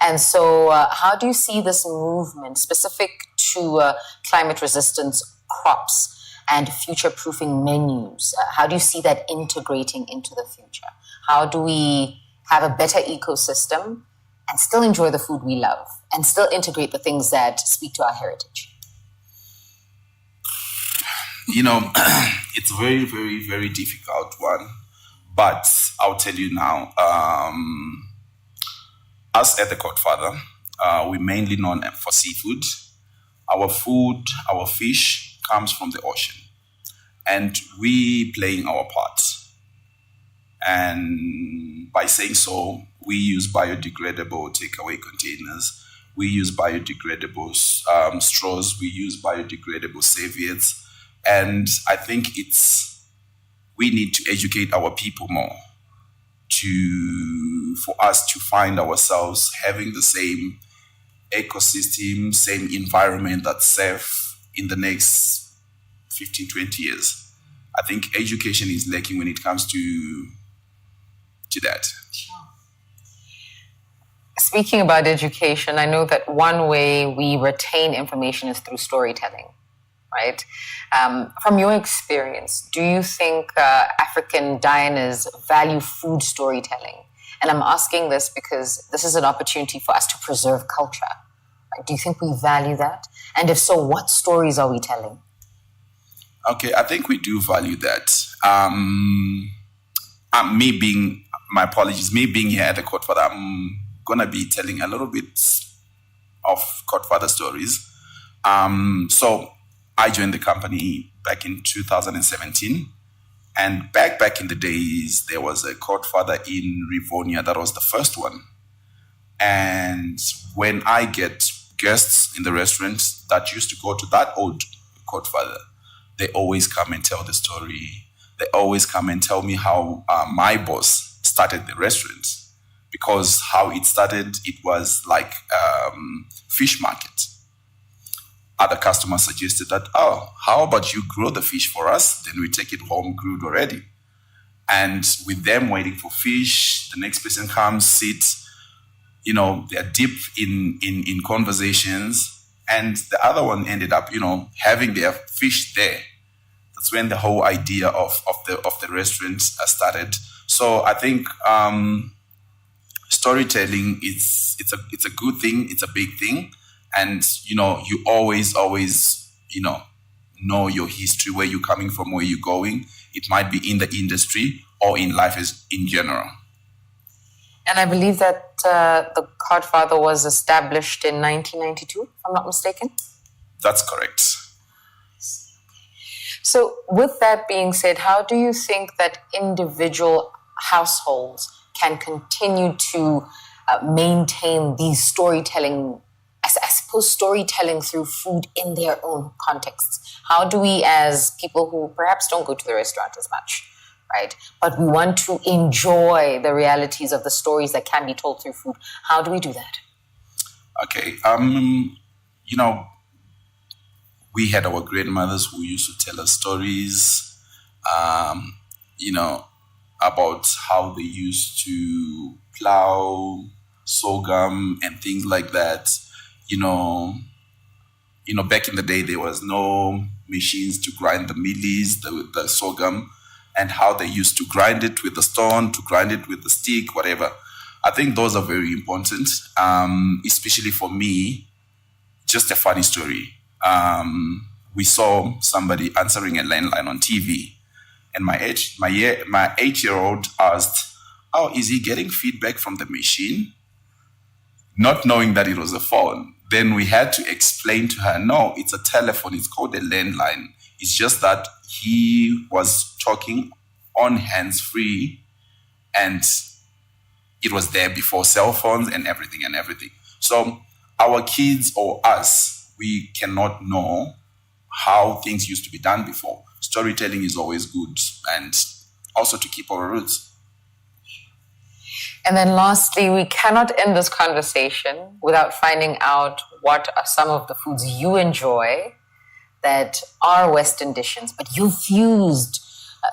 And so how do you see this movement specific to climate resistance crops and future-proofing menus? How do you see that integrating into the future? How do we have a better ecosystem and still enjoy the food we love and still integrate the things that speak to our heritage? It's a very, very, very difficult one. But I'll tell you now, us at the Godfather, we're mainly known for seafood. Our food, our fish comes from the ocean. And we playing our part. And by saying so, we use biodegradable takeaway containers. We use biodegradable straws. We use biodegradable serviettes. And I think we need to educate our people more for us to find ourselves having the same ecosystem, same environment that's safe in the next 15, 20 years. I think education is lacking when it comes to that. Speaking about education, I know that one way we retain information is through storytelling, right? From your experience, do you think African diners value food storytelling? And I'm asking this because this is an opportunity for us to preserve culture. Right? Do you think we value that? And if so, what stories are we telling? Okay, I think we do value that. My apologies, me being here at the Godfather, I'm going to be telling a little bit of Godfather stories. So I joined the company back in 2017. And back in the days, there was a Godfather in Rivonia. That was the first one. And when I get guests in the restaurant that used to go to that old Godfather, they always come and tell the story. They always come and tell me how my boss started the restaurant. Because how it started, it was like fish market. Other customers suggested that, how about you grow the fish for us? Then we take it home grilled already. And with them waiting for fish, the next person comes, sits, they're deep in conversations. And the other one ended up, having their fish there. That's when the whole idea of the restaurant started. So I think storytelling it's a good thing, it's a big thing. And, you always, know your history, where you're coming from, where you're going. It might be in the industry or in life in general. And I believe that the Godfather was established in 1992, if I'm not mistaken. That's correct. So with that being said, how do you think that individual households can continue to maintain these storytelling, I suppose storytelling through food in their own contexts? How do we, as people who perhaps don't go to the restaurant as much, right, but we want to enjoy the realities of the stories that can be told through food, how do we do that? Okay, we had our grandmothers who used to tell us stories, about how they used to plow sorghum and things like that. Back in the day, there was no machines to grind the mealies, the sorghum, and how they used to grind it with the stone, to grind it with the stick, whatever. I think those are very important, especially for me. Just a funny story. We saw somebody answering a landline on TV, and my 8-year-old asked, is he getting feedback from the machine? Not knowing that it was a phone. Then we had to explain to her, no, it's a telephone. It's called a landline. It's just that he was talking on hands-free, and it was there before cell phones and everything. So our kids or us, we cannot know how things used to be done before. Storytelling is always good, and also to keep our roots. And then lastly, we cannot end this conversation without finding out what are some of the foods you enjoy that are Western dishes, but you've fused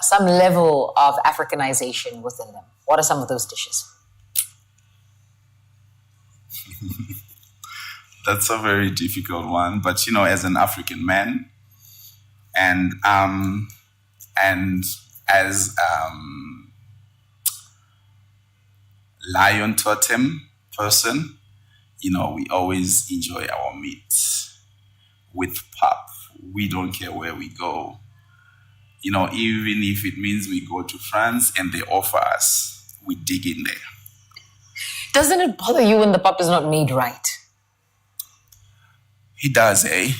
some level of Africanization within them. What are some of those dishes? That's a very difficult one, but as an African man, and as lion totem person, we always enjoy our meat with pap. We don't care where we go. Even if it means we go to France and they offer us, we dig in there. Doesn't it bother you when the pap is not made right? It does, eh?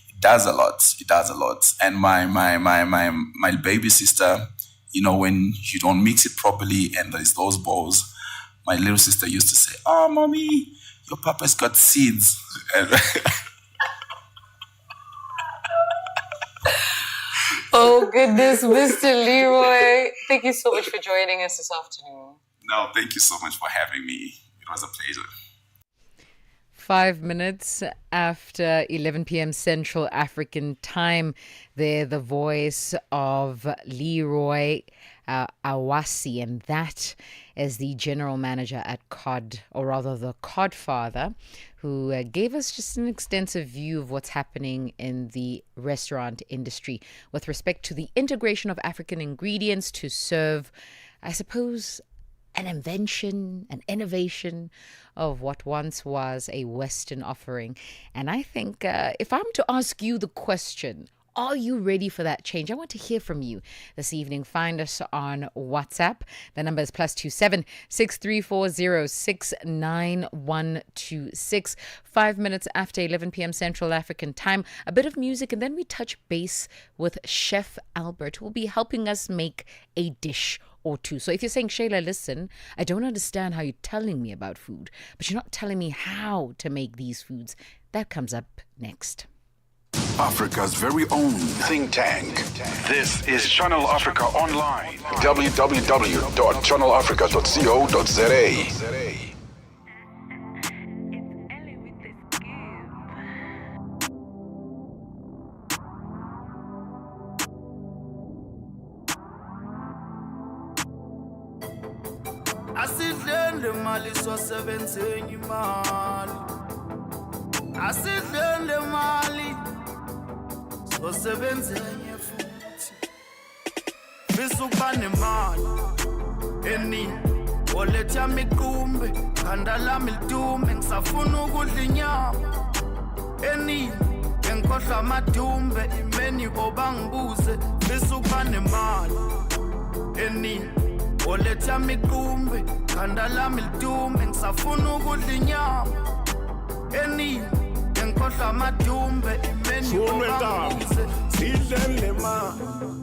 It does a lot. And my baby sister, when you don't mix it properly and there's those balls, my little sister used to say, "Oh, mommy, your papa's got seeds." Oh, goodness, Mr. Leroy. Thank you so much for joining us this afternoon. No, thank you so much for having me. It was a pleasure. 5 minutes after 11 p.m. Central African time. There, the voice of Leroy Awasi, and that is the general manager at COD, or rather the COD father, who gave us just an extensive view of what's happening in the restaurant industry with respect to the integration of African ingredients to serve, I suppose, an invention, an innovation of what once was a Western offering. And I think if I'm to ask you the question, are you ready for that change? I want to hear from you this evening. Find us on WhatsApp. The number is +27 6340 69126. 5 minutes after 11 p.m. Central African time. A bit of music, and then we touch base with Chef Albert, who will be helping us make a dish or two. So if you're saying, Shayla, listen, I don't understand how you're telling me about food, but you're not telling me how to make these foods, that comes up next. Africa's very own think tank. This is Channel Africa Online. www.channelafrica.co.za. Asidlele mali swasebenzeni imali. Asidlele mali swasebenzeni futhi. Bisukuba nemali eningi. Oletha miqumbe, khanda lami lidume, ngisafuna ukudla inyama eningi. Ngikhohlwa amadumbe, imeni obangibuze, bisukuba nemali eningi. Oletha miqumbe, khanda lami lidume, ngisafuna ukudla inyama eningi. Ngikhohlwa amadumbe, imeni obangibuze. Sidlele ma,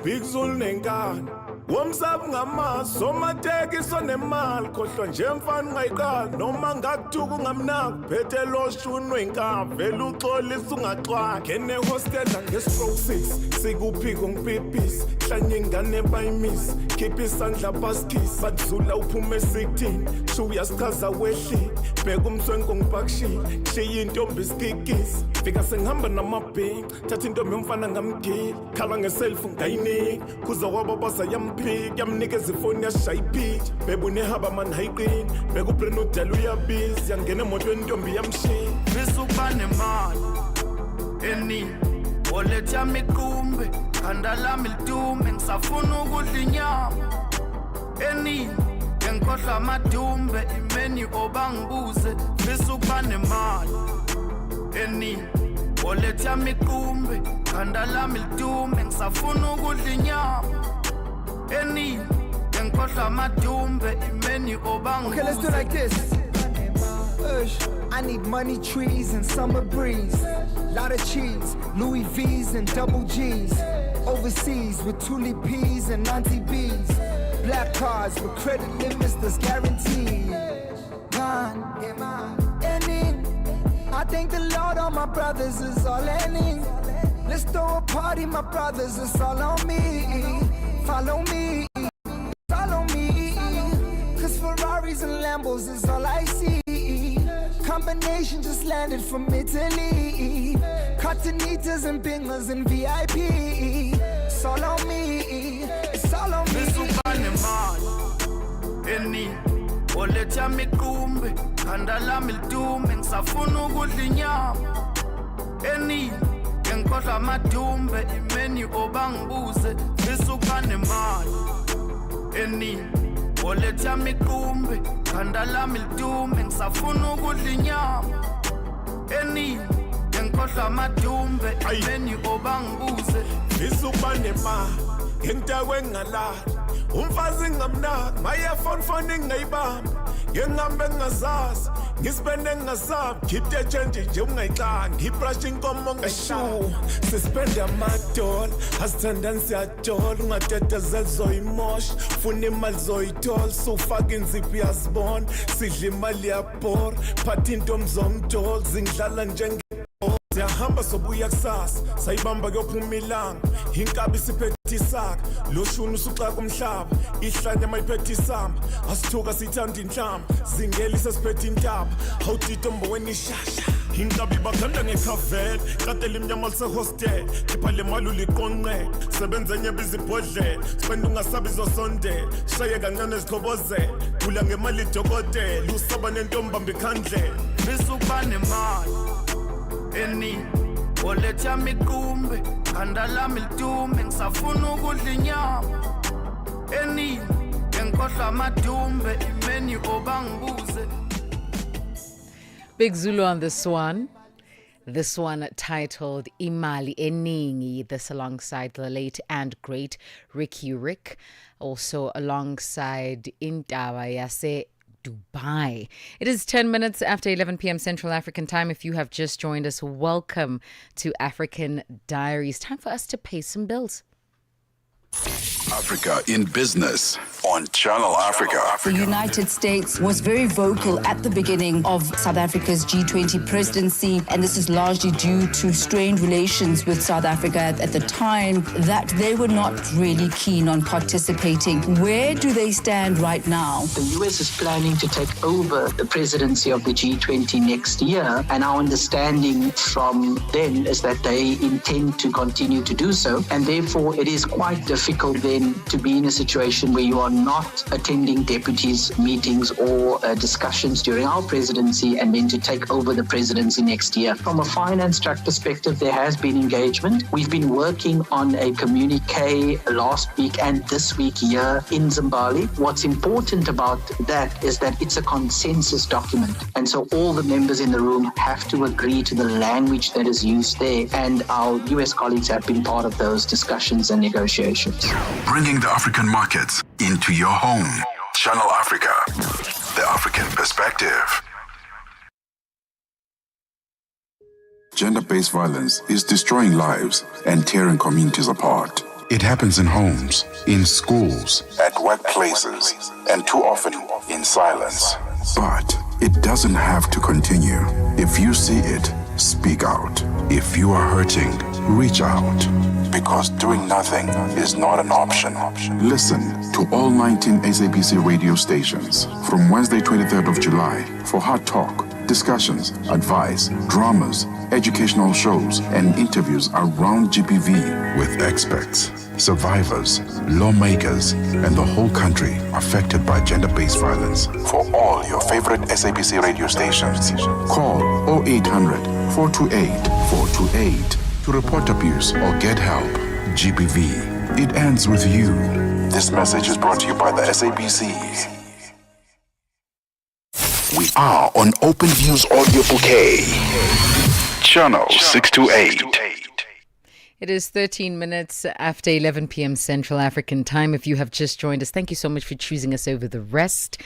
big zul nenkani. Womsab ngama, somateki sonemali. Khohlwa nje mfana ngayiqala, noma ngakuthuka ungamnaki. Phethe lo shunu wenkabi, vele uxolisa ungaxwaki. Kene hostela nge-stroke 6, sikuphiko ngipipisi. Hlanye ingane bayimisi, khipha isandla baskisi. Badlula uphume esiktini, shu uyasichaza wehlile. Bheka umswenko ngipakishile, kushiya intombi isikikisi. Fika sengihamba namabhingi, thatha intombi yomfana ngamgili. Khala ngeselfu ngayiniki, kuza wababasa yamphika. Yamnikeza ifoni yashaya iphitsha. Beba unehaba mani hayiqini, beka ubrenda udala uyabizi. Yangena emotweni intombi yamshiya. Bisukuba nemali eningi. Oletha miqumbe, khanda lami lidume, ngisafuna ukudla inyama eningi. Ngikhohlwa amadumbe, imeni obangibuze, bisukuba nemali eningi. Oletha miqumbe, khanda lami lidume, ngisafuna ukudla inyama eningi. Ngikhohlwa amadumbe, imeni obangibuze. Okay, let's do it like this. I need money trees and summer breeze. Lot of cheese, Louis V's and double G's. Overseas with Tuli P's and Auntie B's. Black cars with credit limits that's guaranteed. Man, I thank the Lord all my brothers is all ending. Let's throw a party, my brothers, it's all on me. Follow me, follow me. Cause Ferraris and Lambos is all I see. Combination just landed from Italy. Cottonitas and bingers and VIP. It's all on me, it's all on me. Bisukuba nemali eningi. Oletha miqumbe, khanda lami lidume, ngisafuna ukudla inyama eningi. Ngikhohlwa amadumbe, imeni obangibuze, bisukuba nemali eningi. Oletha miqumbe, khanda lami lidume, ngisafuna ukudla inyama eningi. Ngikhohlwa amadumbe, imeni obangibuze. Bisukuba nemali, ngitakwe ngalala. Umfazi ngamnaki, mayefoni ngayibamba. Ngihambe ngazazi, ngispende ngasabi. Khiphe change nje ungayixanga, ngibrush inkomo ngashu. Sispende amadola, asithandani siyatola. Ungatetezela zoyimosha, funa imali zoyithola. Sufaka inzipho yazibona, sidla imali yabhora. Phatha intombi zomdola, zingidlala njenge. Siyahamba sobuya kusasa, sayibamba kuyophuma ilanga. Inkabi siphethe mayiphethe isaka lo shuni usuxa kumhlaba ihlanya mayiphethe isamba asithuka sithanda inhlamba zingelisa siphethe intaba awutitombo wenishasha inkabi bakhanda ngekhavele katela imnyama lisehostel khipha le mali uliqonqele sebenza enye bizibhodlela spend ungasabi zosondela shaye kancane ezikhobozela khula ngemali idokotela usaba nentombi bamba ikhandlela bisukuba nemali eningi oletha miqumbe khanda lami lidume ngisafuna ukudla inyama eningi enkohla amadumbe imeni obangibuze. Big Zulu on this one. This one titled Imali Eningi, this alongside the late and great Ricky Rick, also alongside Intaba Yase Dubai. It is 10 minutes after 11 p.m. Central African time. If you have just joined us, welcome to African Diaries. Time for us to pay some bills. Africa in Business on Channel Africa. The United States was very vocal at the beginning of South Africa's G20 presidency, and this is largely due to strained relations with South Africa at the time, that they were not really keen on participating. Where do they stand right now? The US is planning to take over the presidency of the G20 next year, and our understanding from them is that they intend to continue to do so, and therefore it is quite difficult then to be in a situation where you are not attending deputies' meetings or discussions during our presidency and then to take over the presidency next year. From a finance track perspective, there has been engagement. We've been working on a communique last week and this week here in Zimbabwe. What's important about that is that it's a consensus document. And so all the members in the room have to agree to the language that is used there. And our US colleagues have been part of those discussions and negotiations. Bringing the African markets into your home. Channel Africa, the African perspective. Gender-based violence is destroying lives and tearing communities apart. It happens in homes, in schools, at workplaces, and too often in silence. But it doesn't have to continue. If you see it, speak out. If you are hurting, reach out. Because doing nothing is not an option. Listen to all 19 SABC radio stations from Wednesday, 23rd of July for hard talk, discussions, advice, dramas, educational shows, and interviews around GBV with experts, survivors, lawmakers, and the whole country affected by gender-based violence. For all your favorite SABC radio stations, call 0800 428 428 to report abuse or get help. GBV, it ends with you. This message is brought to you by the SABC. We are on Open Views Audio Bouquet. Channel 628. It is 13 minutes after 11 p.m. Central African time. If you have just joined us, thank you so much for choosing us over the rest.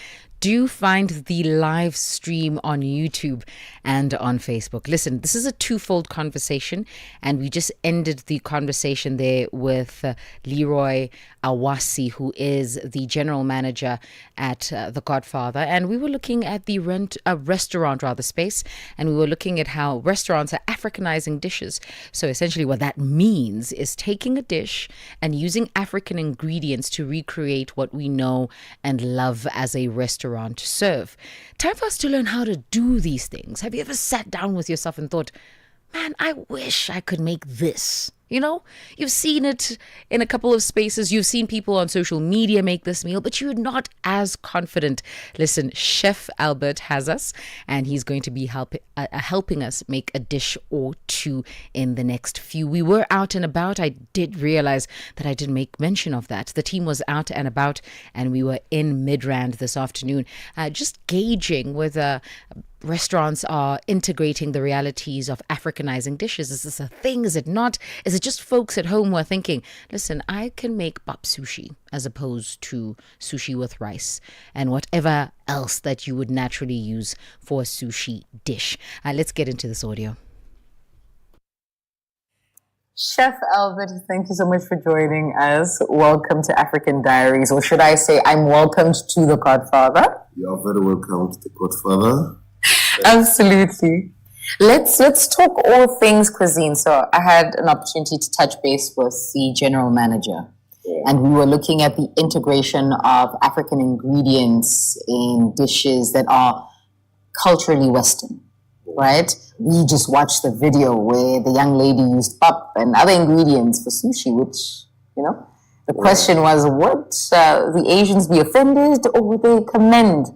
Do find the live stream on YouTube and on Facebook. Listen, this is a twofold conversation, and we just ended the conversation there with Leroy Awasi, who is the general manager at The Godfather, and we were looking at the restaurant space, and we were looking at how restaurants are Africanizing dishes. So essentially what that means is taking a dish and using African ingredients to recreate what we know and love as a restaurant serve. Time for us to learn how to do these things. Have you ever sat down with yourself and thought, man, I wish I could make this? You know, you've seen it in a couple of spaces. You've seen people on social media make this meal, but you're not as confident. Listen, Chef Albert has us, and he's going to be helping us make a dish or two in the next few. We were out and about. I did realize that I didn't make mention of that. The team was out and about, and we were in Midrand this afternoon, just gauging whether restaurants are integrating the realities of Africanizing dishes. Is this a thing? Is it not? Is it just folks at home who are thinking, listen, I can make bap sushi as opposed to sushi with rice and whatever else that you would naturally use for a sushi dish. Let's get into this audio. Chef Albert, thank you so much for joining us. Welcome to African Diaries, or should I say, I'm welcomed to The Godfather. You are very welcome to The Godfather. Absolutely. Let's talk all things cuisine. So I had an opportunity to touch base with the general manager And we were looking at the integration of African ingredients in dishes that are culturally Western, right? We just watched the video where the young lady used pap and other ingredients for sushi, which, the question was, would the Asians be offended or would they commend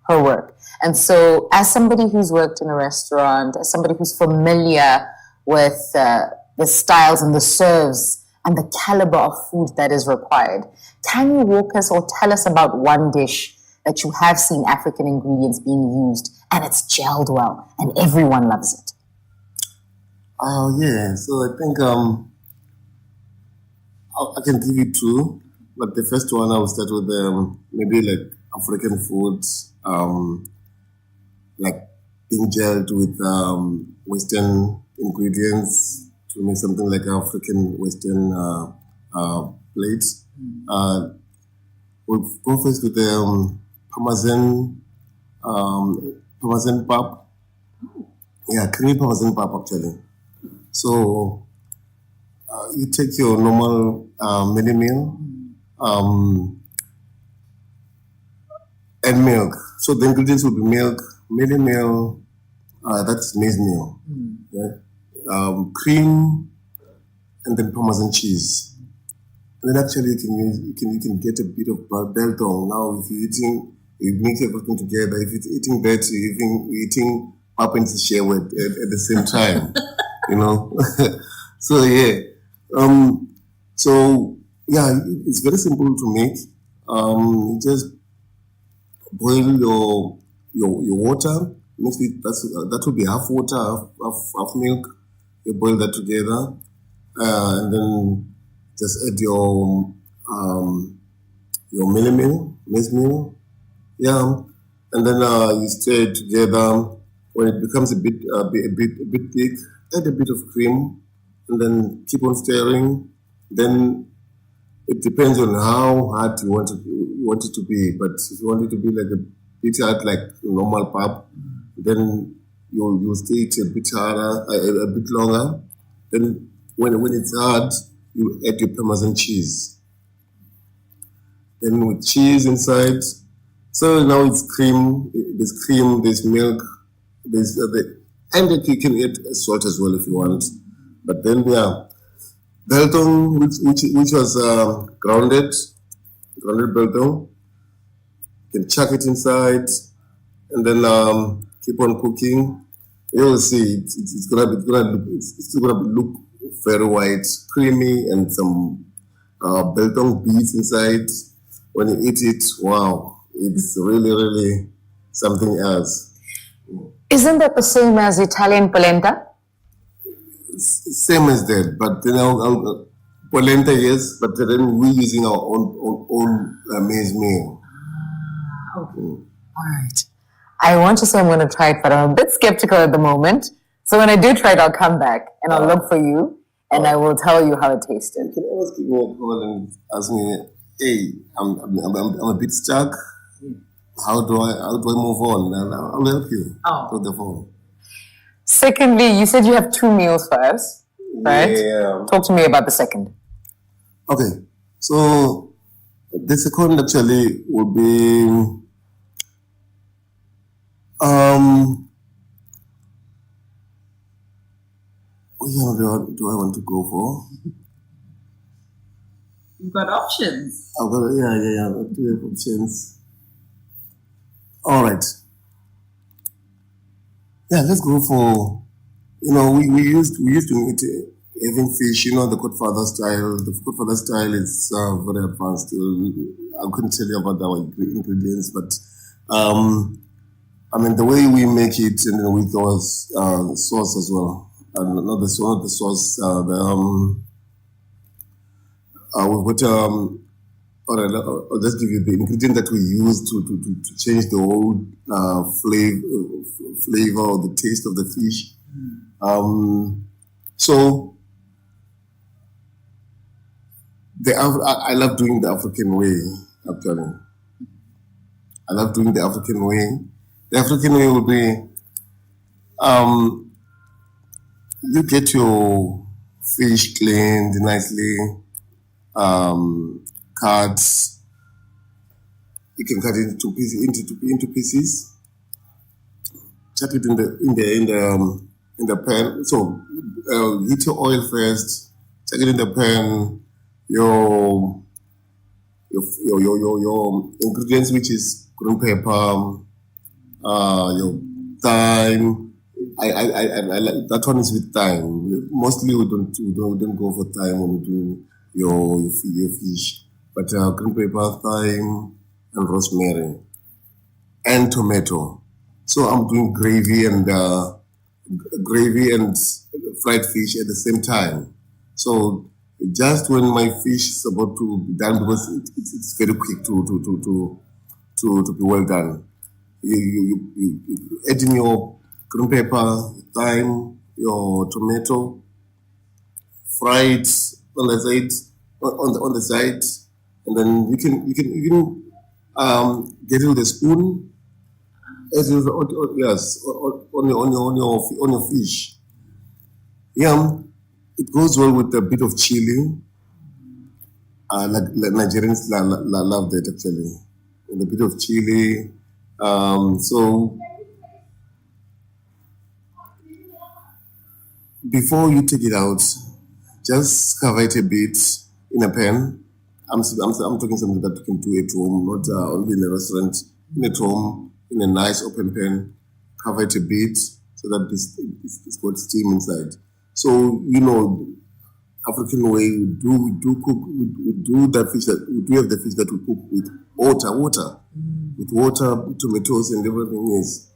her work? And so as somebody who's worked in a restaurant, as somebody who's familiar with the styles and the serves and the caliber of food that is required, can you walk us or tell us about one dish that you have seen African ingredients being used and it's gelled well and everyone loves it? Oh, yeah. So I think I can give you two, but the first one I will start with maybe like African foods, like being gelled with Western ingredients to make something like African Western plates. We'll go first with the Parmesan pap. Yeah, creamy Parmesan pap actually. So you take your normal mini meal and milk. So the ingredients will be milk, mini meal, that's maize meal, cream, and then Parmesan cheese. And then actually you can get a bit of biltong. Now if you're eating, you mix everything together. If you're eating that, you're eating pap and shisha at the same time, So it's very simple to make. You just boil your water. Mix it. That will be half water, half milk. You boil that together, and then just add your maize meal, and then you stir it together. When it becomes a bit thick, add a bit of cream, and then keep on stirring. Then it depends on how hard you want it to be. But if you want it to be like a bit hard, like normal pap, then you'll stay it a bit harder, a bit longer. Then when it's hard, you add your Parmesan cheese. Then with cheese inside, so now it's cream. There's milk, and you can add salt as well if you want. But then biltong, which was grounded biltong, you can chuck it inside, and then keep on cooking. You'll see it's gonna look very white, creamy, and some biltong beads inside. When you eat it, wow, it's really, really something else. Isn't that the same as Italian polenta? Same as that, but polenta, yes, but then we're using our own maize meal. Okay. All right. I want to say I'm going to try it, but I'm a bit skeptical at the moment. So when I do try it, I'll come back and I'll look for you and I will tell you how it tasted. You can always give me a call and ask me, hey, I'm a bit stuck. How do I move on? And I'll help you with the phone. Secondly, you said you have 2 meals for us, right? Yeah. Talk to me about the second. Okay, so the second actually will be which one do I want to go for? You've got options. I do have options. All right. Yeah, let's go for, we used to eat having fish, the Godfather style. The Godfather style is very advanced. I couldn't tell you about our ingredients, but the way we make it, and with our sauce as well. Not the sauce. We've got all right, I'll just give you the ingredient that we use to change the whole flavor or the taste of the fish. So I love doing the African way, actually. I love doing the African way. The African way would be, you get your fish cleaned nicely, Cards. You can cut it into pieces. Chuck it in the pan. So heat your oil first. Chuck it in the pan. Your ingredients, which is green pepper, your thyme. I like that one is with thyme. Mostly we don't go for thyme when we do your fish, but green pepper, thyme, and rosemary, and tomato. So I'm doing gravy and fried fish at the same time. So just when my fish is about to be done, because it's very quick to be well done. You add in your green pepper, thyme, your tomato, fry it on the side, and then you can get it with a spoon. As yes, on your fish. Yeah, it goes well with a bit of chili. Like Nigerians love that actually, and a bit of chili. So before you take it out, just cover it a bit in a pan. I'm talking something that you can do at home, not only in a restaurant. At home, in a nice open pan, cover it a bit so that it's got steam inside. So African way we do cook. We do that fish that we do have the fish that we cook with water, tomatoes, and everything is.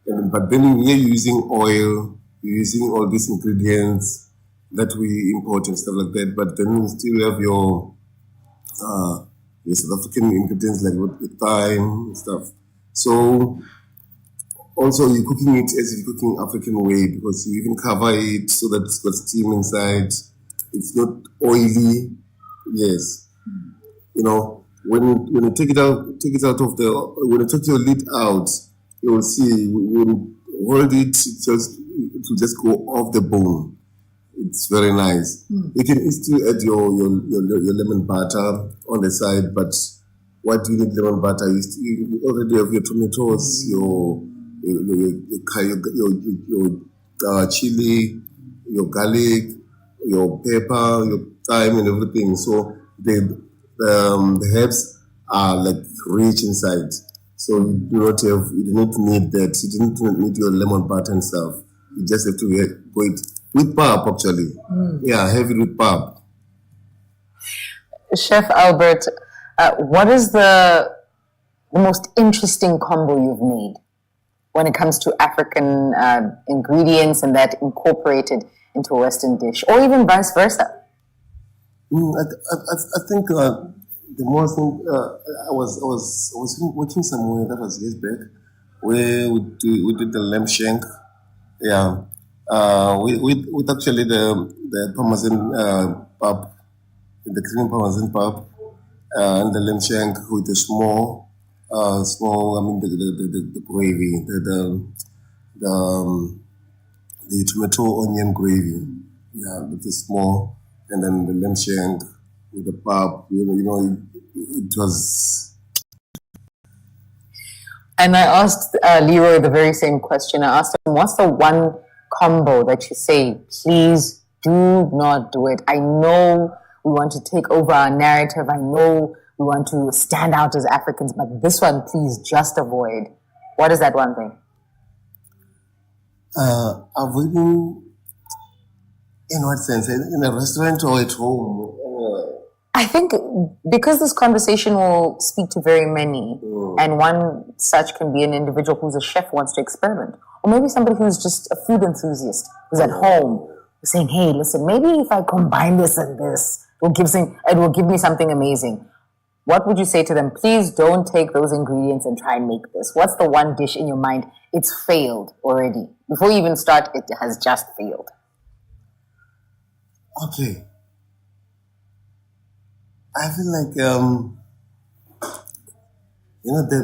But then here you're using oil, you're using all these ingredients that we import and stuff like that. But then you still have your South African ingredients like with thyme and stuff. So also you're cooking it as you're cooking African way, because you even cover it so that it's got steam inside. It's not oily. Yes. When you take it out of when you take your lid out, you will see when you hold it, it will just go off the bone. It's very nice. You can still add your lemon butter on the side, but why do you need lemon butter? You already have your tomatoes, your chili, your garlic, your pepper, your thyme, and everything. So the herbs are like rich inside. So you do not need that. You don't need your lemon butter and stuff. You just have to go it with pap actually. Yeah, have it with pap. Chef Albert, what is the most interesting combo you've made when it comes to African ingredients and that incorporated into a Western dish, or even vice versa? I think the most thing I was working somewhere that was years back, where we did the lamb shank. Yeah, with actually the parmesan pap, the cream parmesan pap, and the lamb shank with the small. I mean the gravy, the tomato onion gravy, yeah, with the small, and then the lamb shank with the pap. It was. And I asked Leroy the very same question. I asked him, what's the one combo that you say, please do not do it? I know we want to take over our narrative. I know we want to stand out as Africans, but this one, please just avoid. What is that one thing? Avoiding, in what sense? In a restaurant or at home? I think because this conversation will speak to very many, and one such can be an individual who's a chef who wants to experiment, or maybe somebody who's just a food enthusiast who's at home saying, hey, listen, maybe if I combine this and this, it will give me something amazing. What would you say to them? Please don't take those ingredients and try and make this. What's the one dish in your mind? It's failed already. Before you even start, it has just failed. Okay. I feel like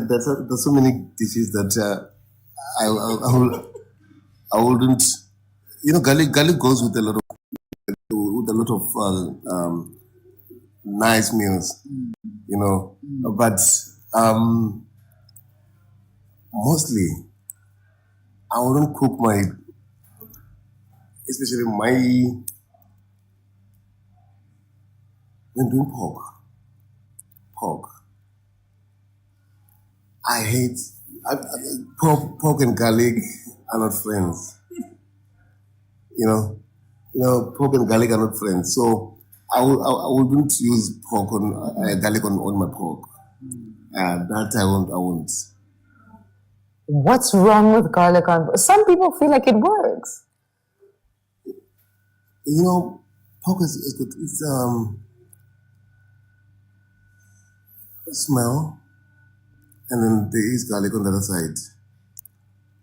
there's so many dishes that I wouldn't. Garlic goes with a lot of nice meals, you know. But mostly, I wouldn't cook especially when doing pork. I hate pork and garlic are not friends. You know, pork and garlic are not friends. So I wouldn't use pork on garlic on my pork. That I won't. What's wrong with garlic on? Some people feel like it works. You know, pork is good. It's smell, and then there is garlic on the other side,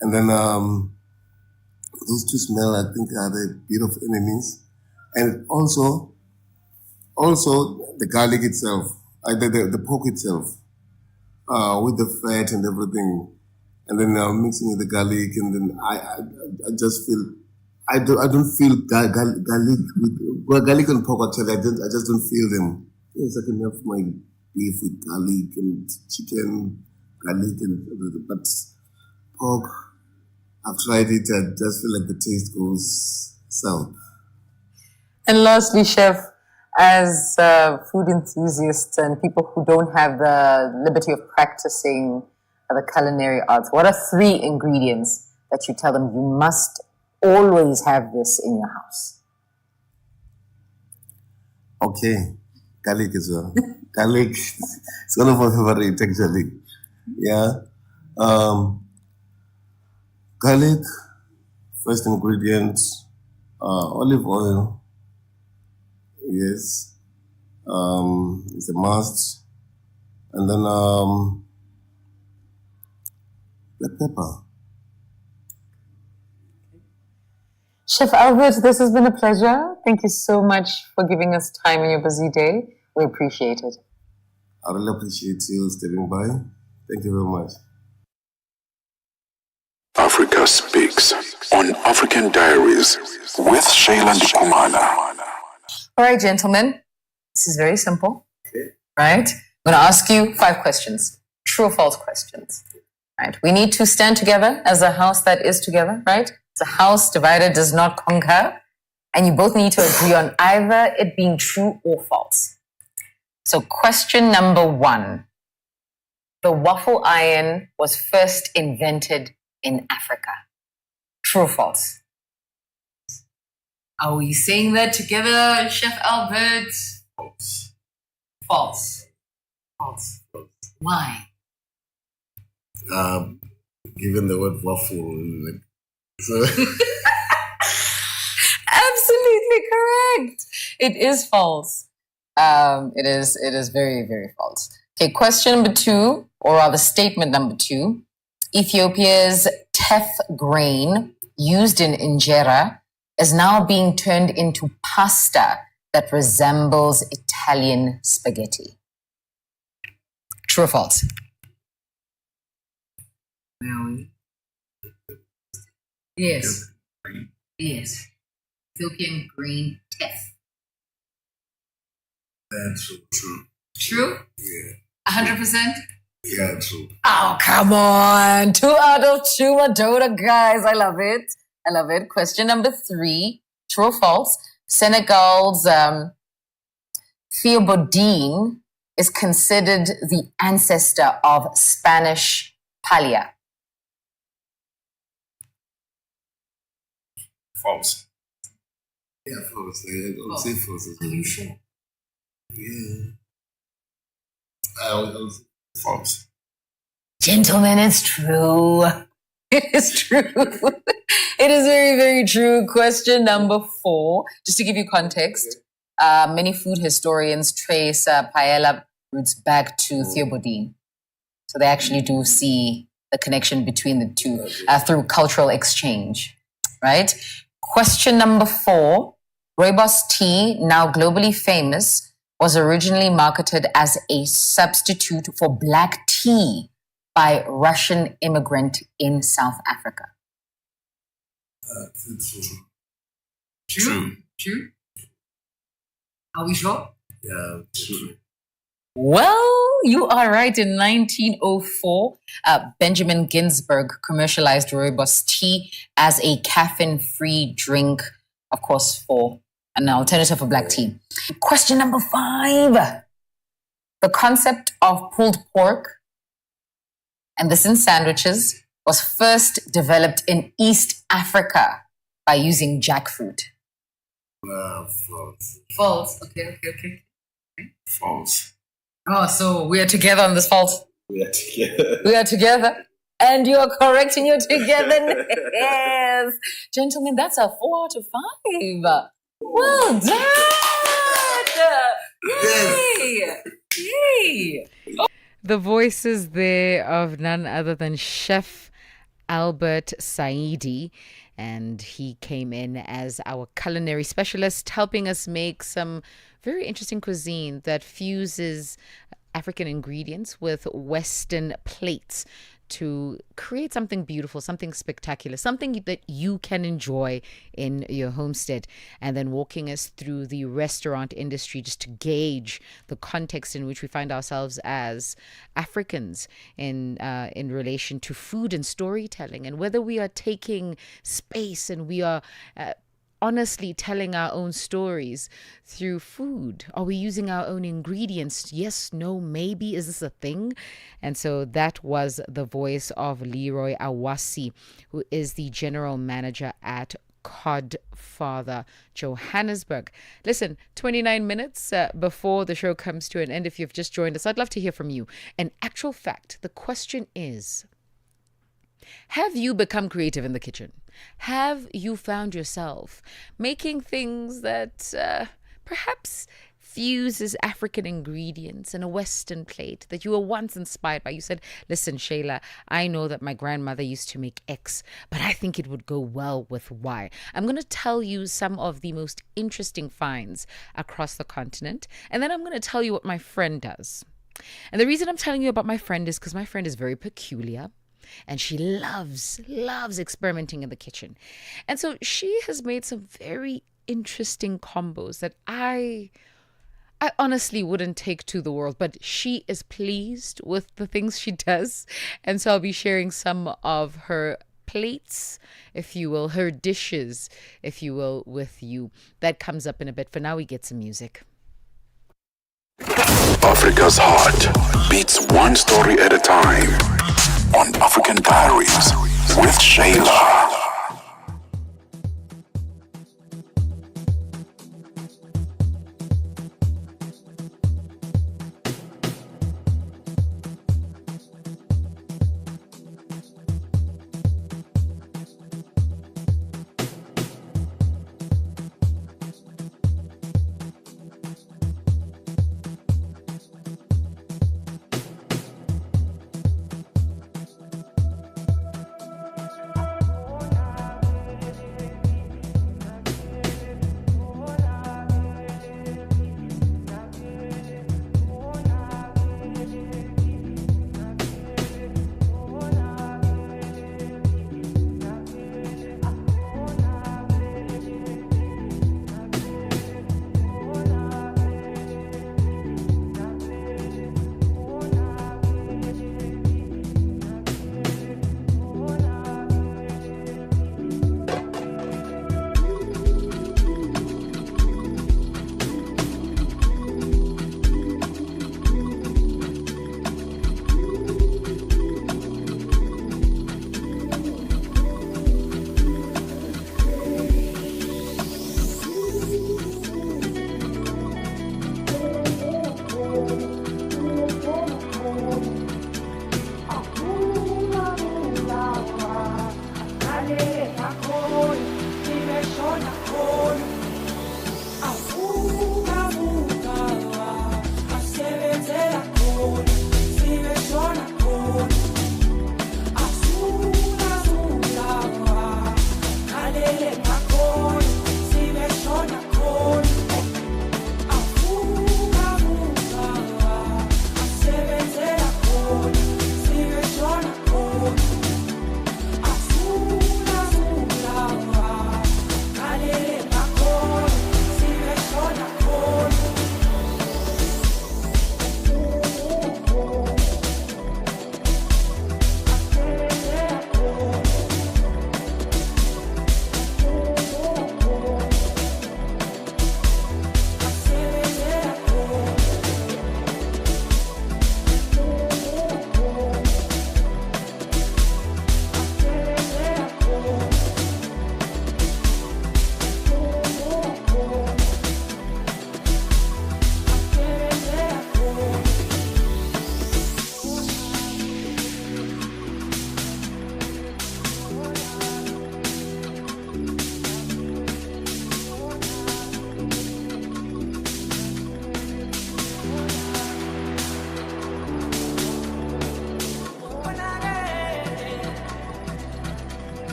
and then those two smell I think are the bit of enemies, and also the garlic itself, the pork itself, with the fat and everything, and then mixing with the garlic, and then I just feel I don't feel garlic with garlic and pork actually. I just don't feel them. Yes, I can have my beef with garlic and chicken, garlic and everything, but pork, I've tried it. I just feel like the taste goes south. And lastly, Chef, as food enthusiasts and people who don't have the liberty of practicing the culinary arts, what are 3 ingredients that you tell them you must always have this in your house? Okay, garlic as well. Garlic is one of my favorite actually. Yeah. Garlic, first ingredient, olive oil. Yes. It's a must. And then black pepper. Chef Albert, this has been a pleasure. Thank you so much for giving us time in your busy day. We appreciate it. I really appreciate you stepping by. Thank you very much. Africa Speaks on African Diaries with Shayla Ndikumana. All right, gentlemen, this is very simple, right? I'm going to ask you 5 questions, true or false questions, right? We need to stand together as a house that is together, right? It's a house divided does not conquer, and you both need to agree on either it being true or false. So question number 1, the waffle iron was first invented in Africa. True or false? Are we saying that together, Chef Albert? False. False. False. Why? Given the word waffle, so Absolutely correct. It is false. It is very, very false. Okay, question number 2, or rather statement number 2. Ethiopia's teff grain used in injera is now being turned into pasta that resembles Italian spaghetti. True or false? Yes. Yes. Ethiopian green teff. That's true. True? Yeah. 100%? Yeah, true. Oh, come on. 2 out of 2, Madonna, guys. I love it. I love it. Question number 3, true or false? Senegal's Theobodine is considered the ancestor of Spanish paella. False. Yeah, false. I would say false. Are you sure? Yeah. I would say false. Gentlemen, it's true. It is true. It is very, very true. Question number 4. Just to give you context, many food historians trace paella roots back to Theobodine. So they actually do see the connection between the two through cultural exchange, right? Question number 4. Rooibos tea, now globally famous, was originally marketed as a substitute for black tea by Russian immigrant in South Africa. True. True? Are we sure? Yeah, true. Well, you are right. In 1904, Benjamin Ginsberg commercialized rooibos tea as a caffeine-free drink, of course, for an alternative for black tea. Question number 5. The concept of pulled pork, and this in sandwiches, was first developed in East Africa by using jackfruit. False. False. Okay. False. Oh, so we are together on this fault. We are together. We are together. And you are correct in your togetherness. Gentlemen, that's a 4 out of 5. Well done. Yay. Yay. The voices there of none other than Chef Albert Saidi, and he came in as our culinary specialist, helping us make some very interesting cuisine that fuses African ingredients with Western plates to create something beautiful, something spectacular, something that you can enjoy in your homestead. And then walking us through the restaurant industry just to gauge the context in which we find ourselves as Africans in relation to food and storytelling, and whether we are taking space and we are honestly telling our own stories through food. Are we using our own ingredients? Yes, no, maybe. Is this a thing? And so that was the voice of Leroy Awasi, who is the general manager at Codfather Johannesburg. Listen, 29 minutes before the show comes to an end, if you've just joined us, I'd love to hear from you. In actual fact, the question is, have you become creative in the kitchen? Have you found yourself making things that perhaps fuses African ingredients in a Western plate that you were once inspired by? You said, listen, Shayla, I know that my grandmother used to make X, but I think it would go well with Y. I'm going to tell you some of the most interesting finds across the continent, and then I'm going to tell you what my friend does. And the reason I'm telling you about my friend is because my friend is very peculiar. And she loves experimenting in the kitchen. And so she has made some very interesting combos that I honestly wouldn't take to the world, but she is pleased with the things she does. And so I'll be sharing some of her plates, if you will, her dishes, if you will, with you. That comes up in a bit. For now, we get some music. Africa's heart beats one story at a time on African Diaries with Shayla.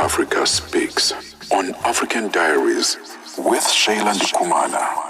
Africa Speaks on African Diaries with Shayla Ndikumana.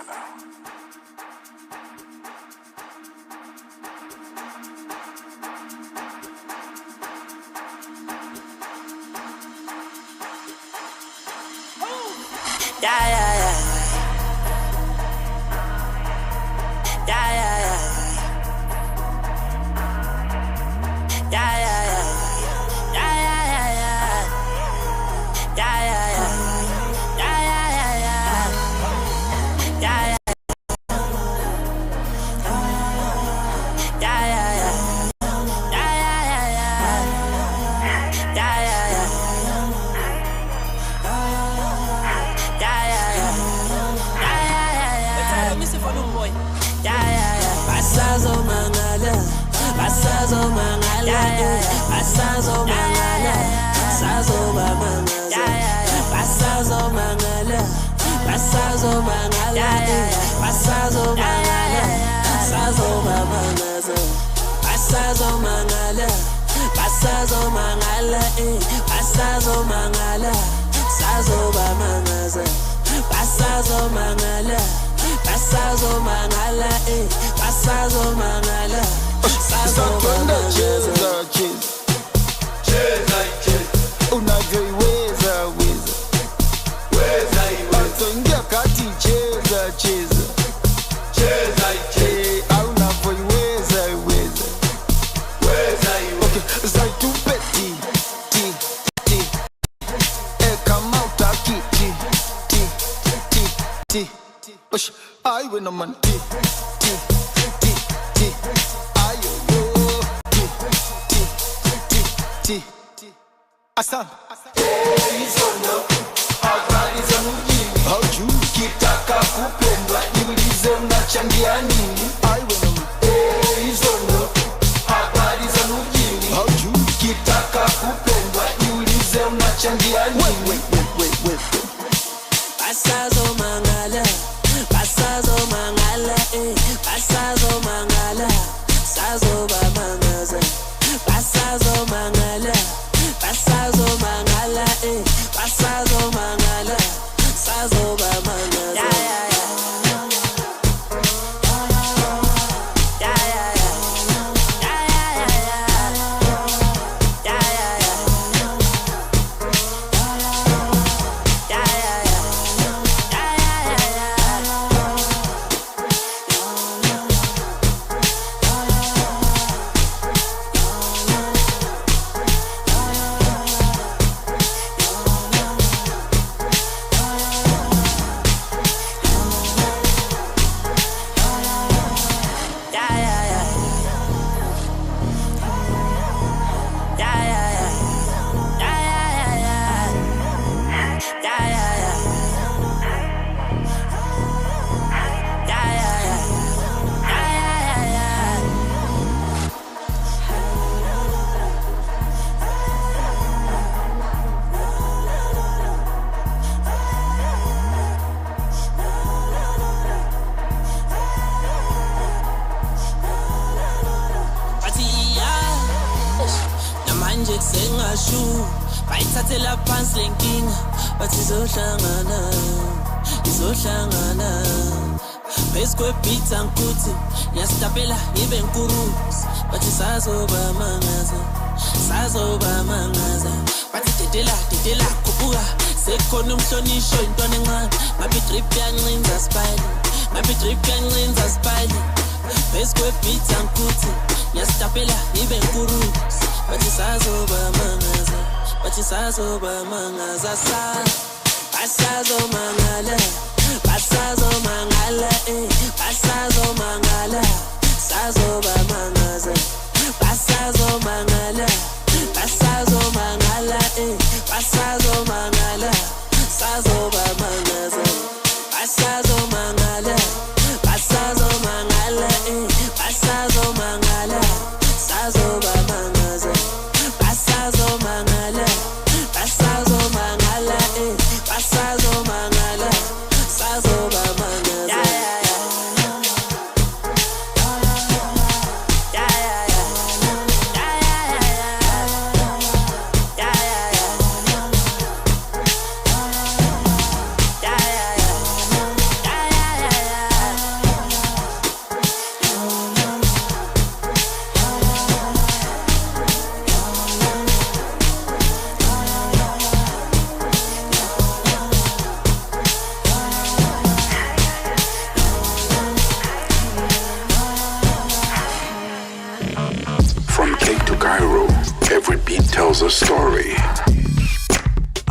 Every beat tells a story.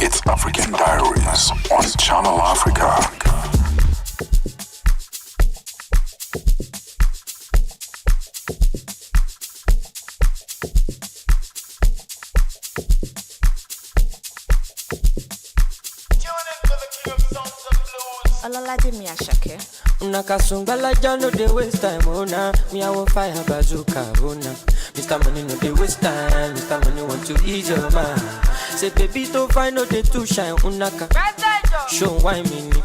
It's African Diaries on Channel Africa. Alala de mi ashake. Una kasungbala ja no dey waste time, oh nah. Me I want fire bazooka, oh nah. Mr. Money no dey waste time, Mr. Money want to ease your mind. Say baby don't find no dey too shine, unaka. Show why me ni.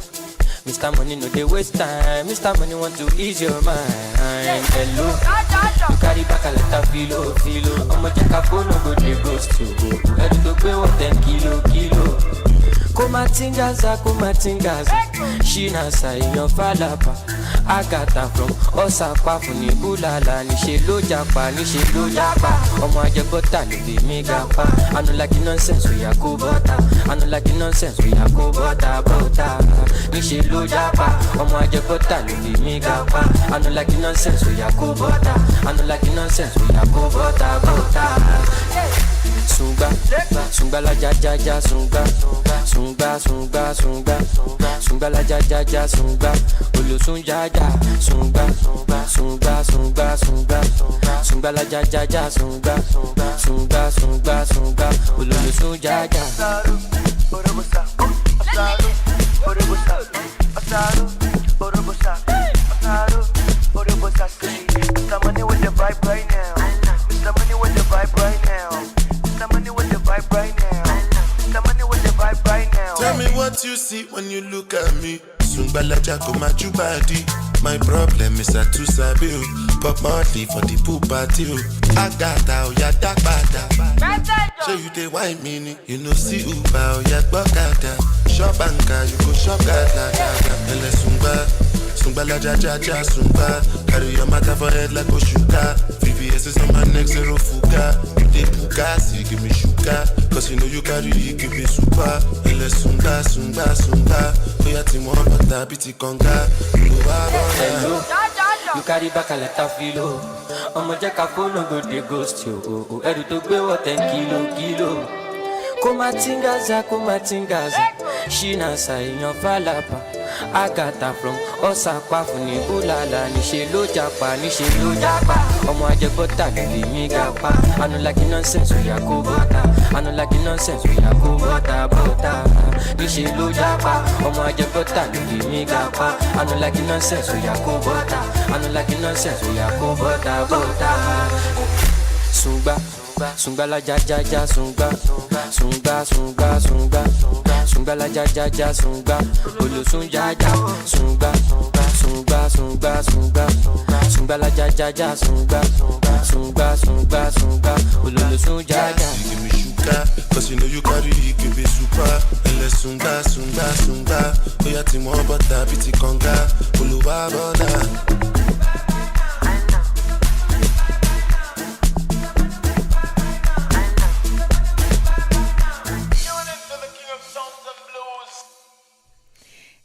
Mr. Money no dey waste time, Mr. Money want to ease your mind. Hello, you carry back a lot of filo. I'ma check a phone no go dey ghost you. Ready to pay what 10 kilo. Kumatingaza, Shina say your falapa. Agata from Osaka funi bulala. Nishe lo japa. Omo ajebota ni be mega pa. I don't like the nonsense we are bota. Nishe lo japa. Omo ajebota ni be mega pa. I don't like the nonsense we are bota. Sunga la ja sunga la ja sunga ulu sunga la ja sunga ulu sunga Mr. Money with the vibe right now. Mr. Money with the vibe right now. Mr. Money with the vibe right now. Mr. Money with the vibe right now. Tell me what you see when you look at me. Sungbala jako machubadi. My problem is I too sabi. Pop Marley for the pool party. Agata oya dakbada. So you dey wine me, you know see Uba oya gbokada. Shop anka, you go shop gada. Ele Sungbala ja sumba. Carry your matter for head like Oshuka. VVS is on my neck, zero fuka. You dey puka, see give me shuka. Cause you know you carry, you give me super. Ele sunga. Oya timo bata biti konga. Hello, you carry back a lot of filo. I'ma check a phone no go dey ghost you. Ready to pay what 10 kilo. Kumatingaza. Shina say your falapa. Agata from Osaka funi bulala. Nishe lo japa. Omo ajebota ni mega pa. I don't like the nonsense we are bota. Nishe lo japa. Omo ajebota ni mega pa. I don't like the nonsense we are bota. Sunga la ja sunga la ja sunga ulu sunga la ja sunga ulu sunga. Give me shuka, cause you know you carry, you give me super. Ele sunga. Oya timo bata biti konga. Uluwa bona.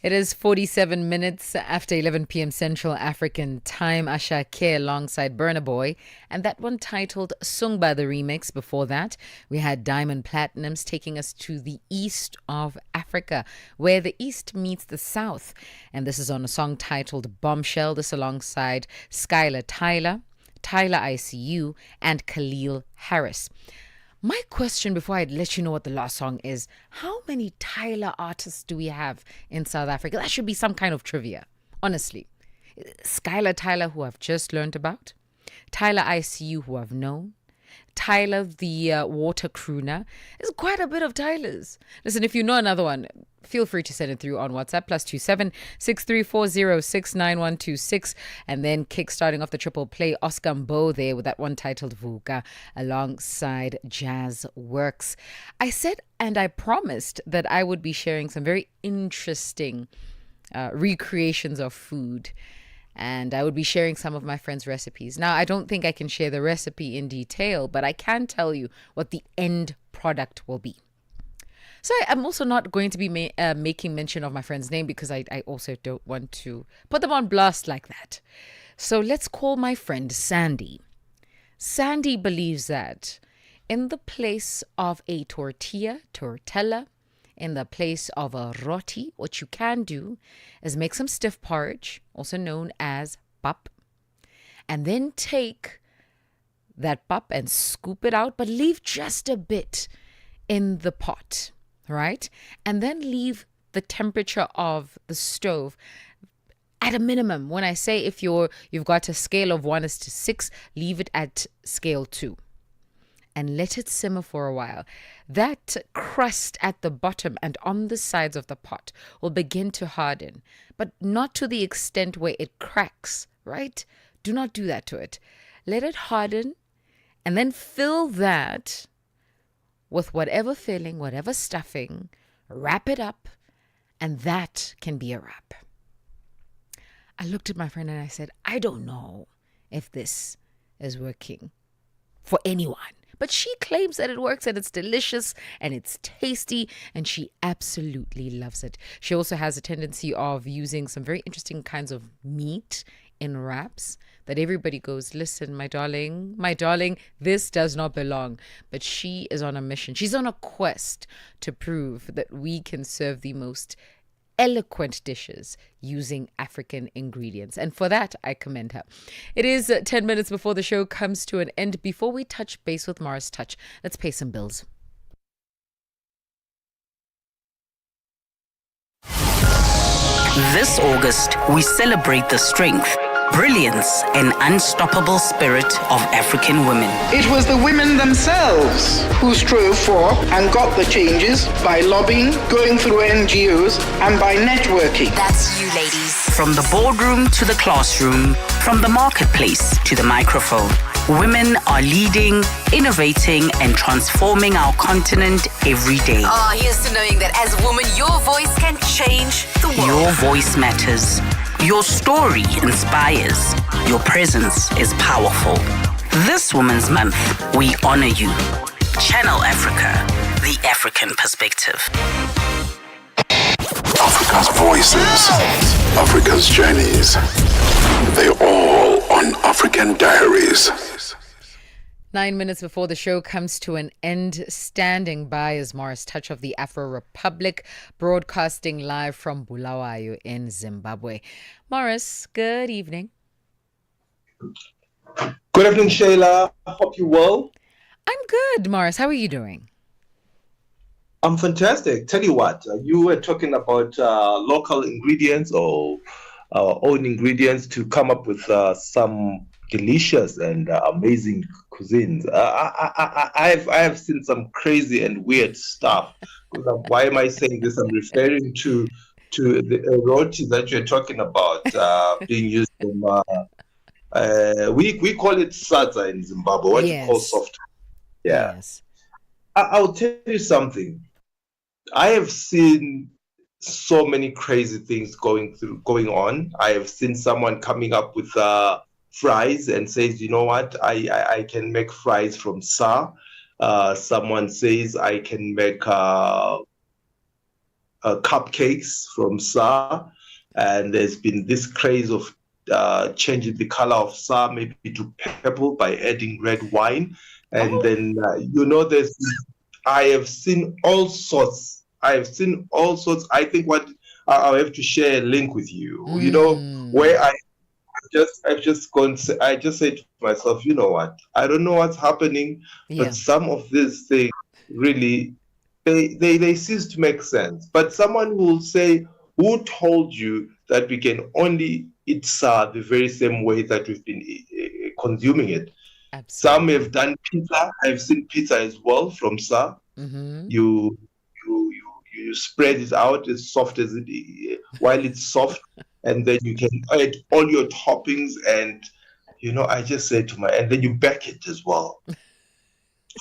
It is 47 minutes after 11 p.m. Central African Time. Asha K alongside Burna Boy. And that one titled Sungba, the remix. Before that, we had Diamond Platinums taking us to the east of Africa, where the east meets the south. And this is on a song titled Bombshell. This alongside Skylar Tyler ICU, and Khalil Harris. My question before I let you know what the last song is, how many Tyler artists do we have in South Africa? That should be some kind of trivia, honestly. Skylar Tyler, who I've just learned about. Tyler ICU, who I've known. Tyler, the water crooner. There's quite a bit of Tylers. Listen, if you know another one, feel free to send it through on WhatsApp, +27 6340 69126. And then kickstarting off the triple play, Oscar Mbo there with that one titled Vuka alongside Jazz Works. I said and I promised that I would be sharing some very interesting recreations of food. And I would be sharing some of my friends' recipes. Now, I don't think I can share the recipe in detail, but I can tell you what the end product will be. So I'm also not going to be making mention of my friend's name because I also don't want to put them on blast like that. So let's call my friend Sandy. Sandy believes that in the place of a tortilla, in the place of a roti, what you can do is make some stiff porridge, also known as pap, and then take that pap and scoop it out, but leave just a bit in the pot, right? And then leave the temperature of the stove at a minimum. When I say if you've got a scale of 1:6, leave it at scale 2. And let it simmer for a while. That crust at the bottom and on the sides of the pot will begin to harden, but not to the extent where it cracks, right? Do not do that to it. Let it harden and then fill that with whatever filling, whatever stuffing, wrap it up, and that can be a wrap. I looked at my friend and I said, I don't know if this is working for anyone. But she claims that it works and it's delicious and it's tasty and she absolutely loves it. She also has a tendency of using some very interesting kinds of meat in wraps that everybody goes, listen, my darling, this does not belong. But she is on a mission. She's on a quest to prove that we can serve the most eloquent dishes using African ingredients. And for that, I commend her. It is 10 minutes before the show comes to an end. Before we touch base with Morris Touch, let's pay some bills. This August, we celebrate the strength, brilliance, and unstoppable spirit of African women. It was the women themselves who strove for and got the changes by lobbying, going through NGOs, and by networking. That's you, ladies. From the boardroom to the classroom, from the marketplace to the microphone, women are leading, innovating, and transforming our continent every day. Oh, here's to knowing that as a woman, your voice can change the world. Your voice matters. Your story inspires. Your presence is powerful. This Women's Month, we honor you. Channel Africa, the African perspective. Africa's voices, Africa's journeys. They're all on African Diaries. 9 minutes before the show comes to an end, standing by is Morris Touch of the Afro Republic, broadcasting live from Bulawayo in Zimbabwe. Morris, good evening. Good evening, Shayla. Hope you're well. I'm good, Morris. How are you doing? I'm fantastic. Tell you what, you were talking about local ingredients or our own ingredients to come up with some delicious and amazing cuisines. I have seen some crazy and weird stuff. Why am I saying this? I'm referring to the roti that you're talking about being used from. We call it sadza in Zimbabwe. What you call soft. Yeah. Yes. I'll tell you something. I have seen so many crazy things going on. I have seen someone coming up with fries and says, you know what, I can make fries from sa. Someone says I can make cupcakes from sa. And there's been this craze of changing the color of sa maybe to purple by adding red wine. And then, I have seen all sorts. I think I'll have to share a link with you, where I've just said to myself, you know what? I don't know what's happening, but some of these things really, they cease to make sense. But someone will say, who told you that we can only eat sa the very same way that we've been consuming it? Absolutely. Some have done pizza. I've seen pizza as well from sa. Mm-hmm. You spread it out as soft as it, while it's soft, and then you can add all your toppings, and I just said and then you bake it as well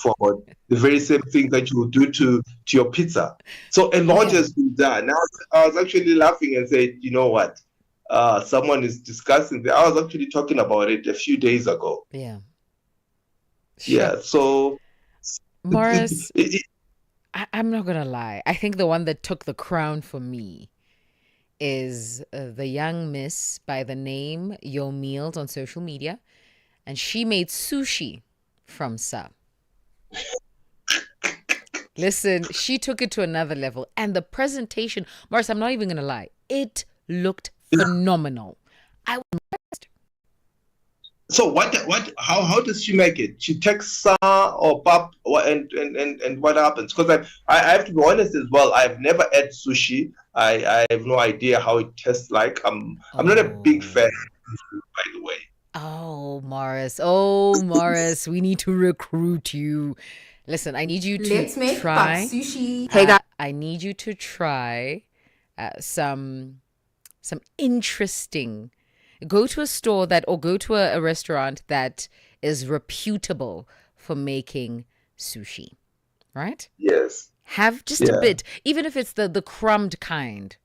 for the very same thing that you would do to your pizza. So a lot has been done. Now I was actually laughing and said, you know what? Someone is discussing that. I was actually talking about it a few days ago. Yeah. Sure. Yeah. So Morris, I'm not gonna lie. I think the one that took the crown for me is the young miss by the name Yo Meals on social media, and she made sushi from sa. Listen, she took it to another level. And the presentation, Morris, I'm not even going to lie, it looked phenomenal. So how does she make it? She takes Sa or Pap, and what happens? Because I have to be honest as well. I've never had sushi. I have no idea how it tastes like. I'm not a big fan, by the way. Oh, Morris, we need to recruit you. Listen, I need you to Let's make try pap sushi. Hey guys. I need you to try some interesting. Go to a store or go to a restaurant that is reputable for making sushi, right? Yes. Have just a bit, even if it's the crumbed kind.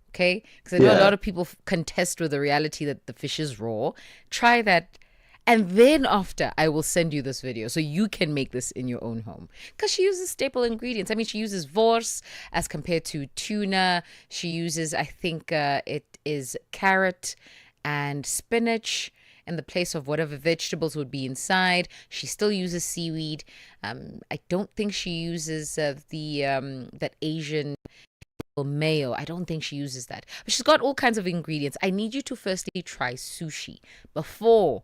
Okay, because I know a lot of people contest with the reality that the fish is raw. Try that. And then after, I will send you this video so you can make this in your own home. Because she uses staple ingredients. I mean, she uses wors as compared to tuna. She uses, I think it is carrot and spinach in the place of whatever vegetables would be inside. She still uses seaweed. I don't think she uses that Asian mayo. I don't think she uses that. But she's got all kinds of ingredients. I need you to firstly try sushi before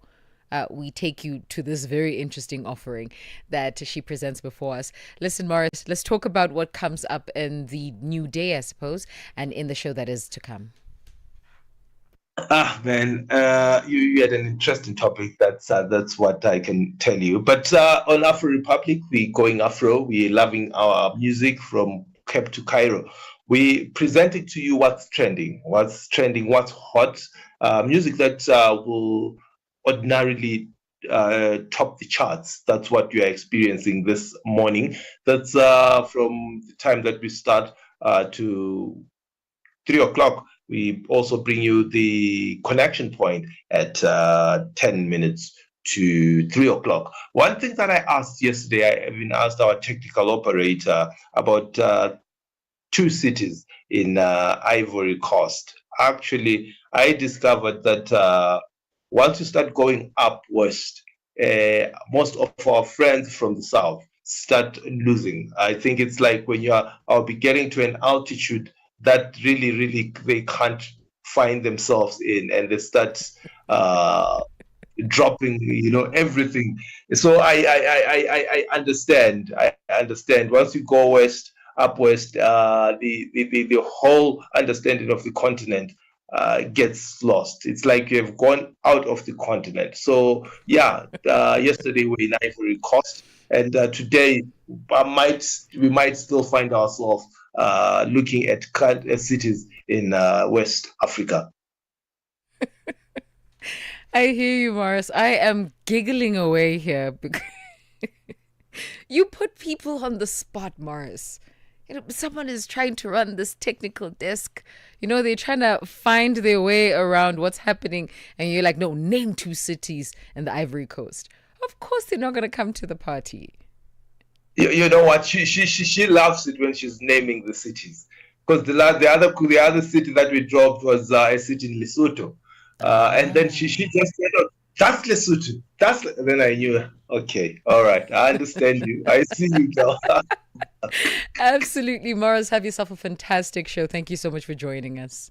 we take you to this very interesting offering that she presents before us. Listen, Morris, let's talk about what comes up in the new day, I suppose, and in the show that is to come. Man, you had an interesting topic. That's what I can tell you. But on Afro Republic, we're going Afro. We're loving our music from Cape to Cairo. We presenting to you what's trending, what's hot, music that will ordinarily top the charts. That's what you are experiencing this morning. That's from the time that we start to 3 o'clock. We also bring you the connection point at 10 minutes to 3 o'clock. One thing that I asked yesterday, I even asked our technical operator about 2 cities in Ivory Coast. Actually, I discovered that once you start going up west, most of our friends from the south start losing. I think it's like when I'll be getting to an altitude that really they can't find themselves in, and they start dropping, everything. So I understand. I understand. Once you go up west, the whole understanding of the continent gets lost. It's like you've gone out of the continent. So yesterday we were in Ivory Coast, and today we might still find ourselves looking at cities in West Africa. I hear you, Morris. I am giggling away here because you put people on the spot, Morris. Someone is trying to run this technical desk. They're trying to find their way around what's happening. And you're like, no, name 2 cities in the Ivory Coast. Of course, they're not going to come to the party. You know what? She loves it when she's naming the cities. Because the other city that we dropped was a city in Lesotho. And then she just said, oh, that's Lesotho. Then I knew, okay, all right, I understand you. I see you, girl. Absolutely, Morris. Have yourself a fantastic show. Thank you so much for joining us.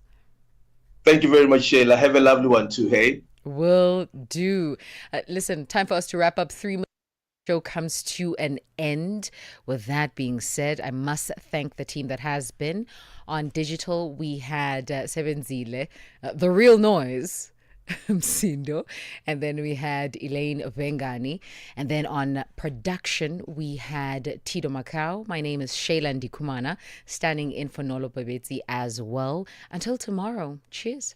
Thank you very much, Shayla. Have a lovely one too, hey? Will do. Listen, time for us to wrap up 3 minutes. Show comes to an end. With that being said, I must thank the team that has been on digital. We had Sebenzile, the real noise, Msindo, and then we had Elaine Vengani, and then on production we had Tito Macau. My name is Shayla Ndikumana, standing in for Nolo Babetsi as well. Until tomorrow, cheers.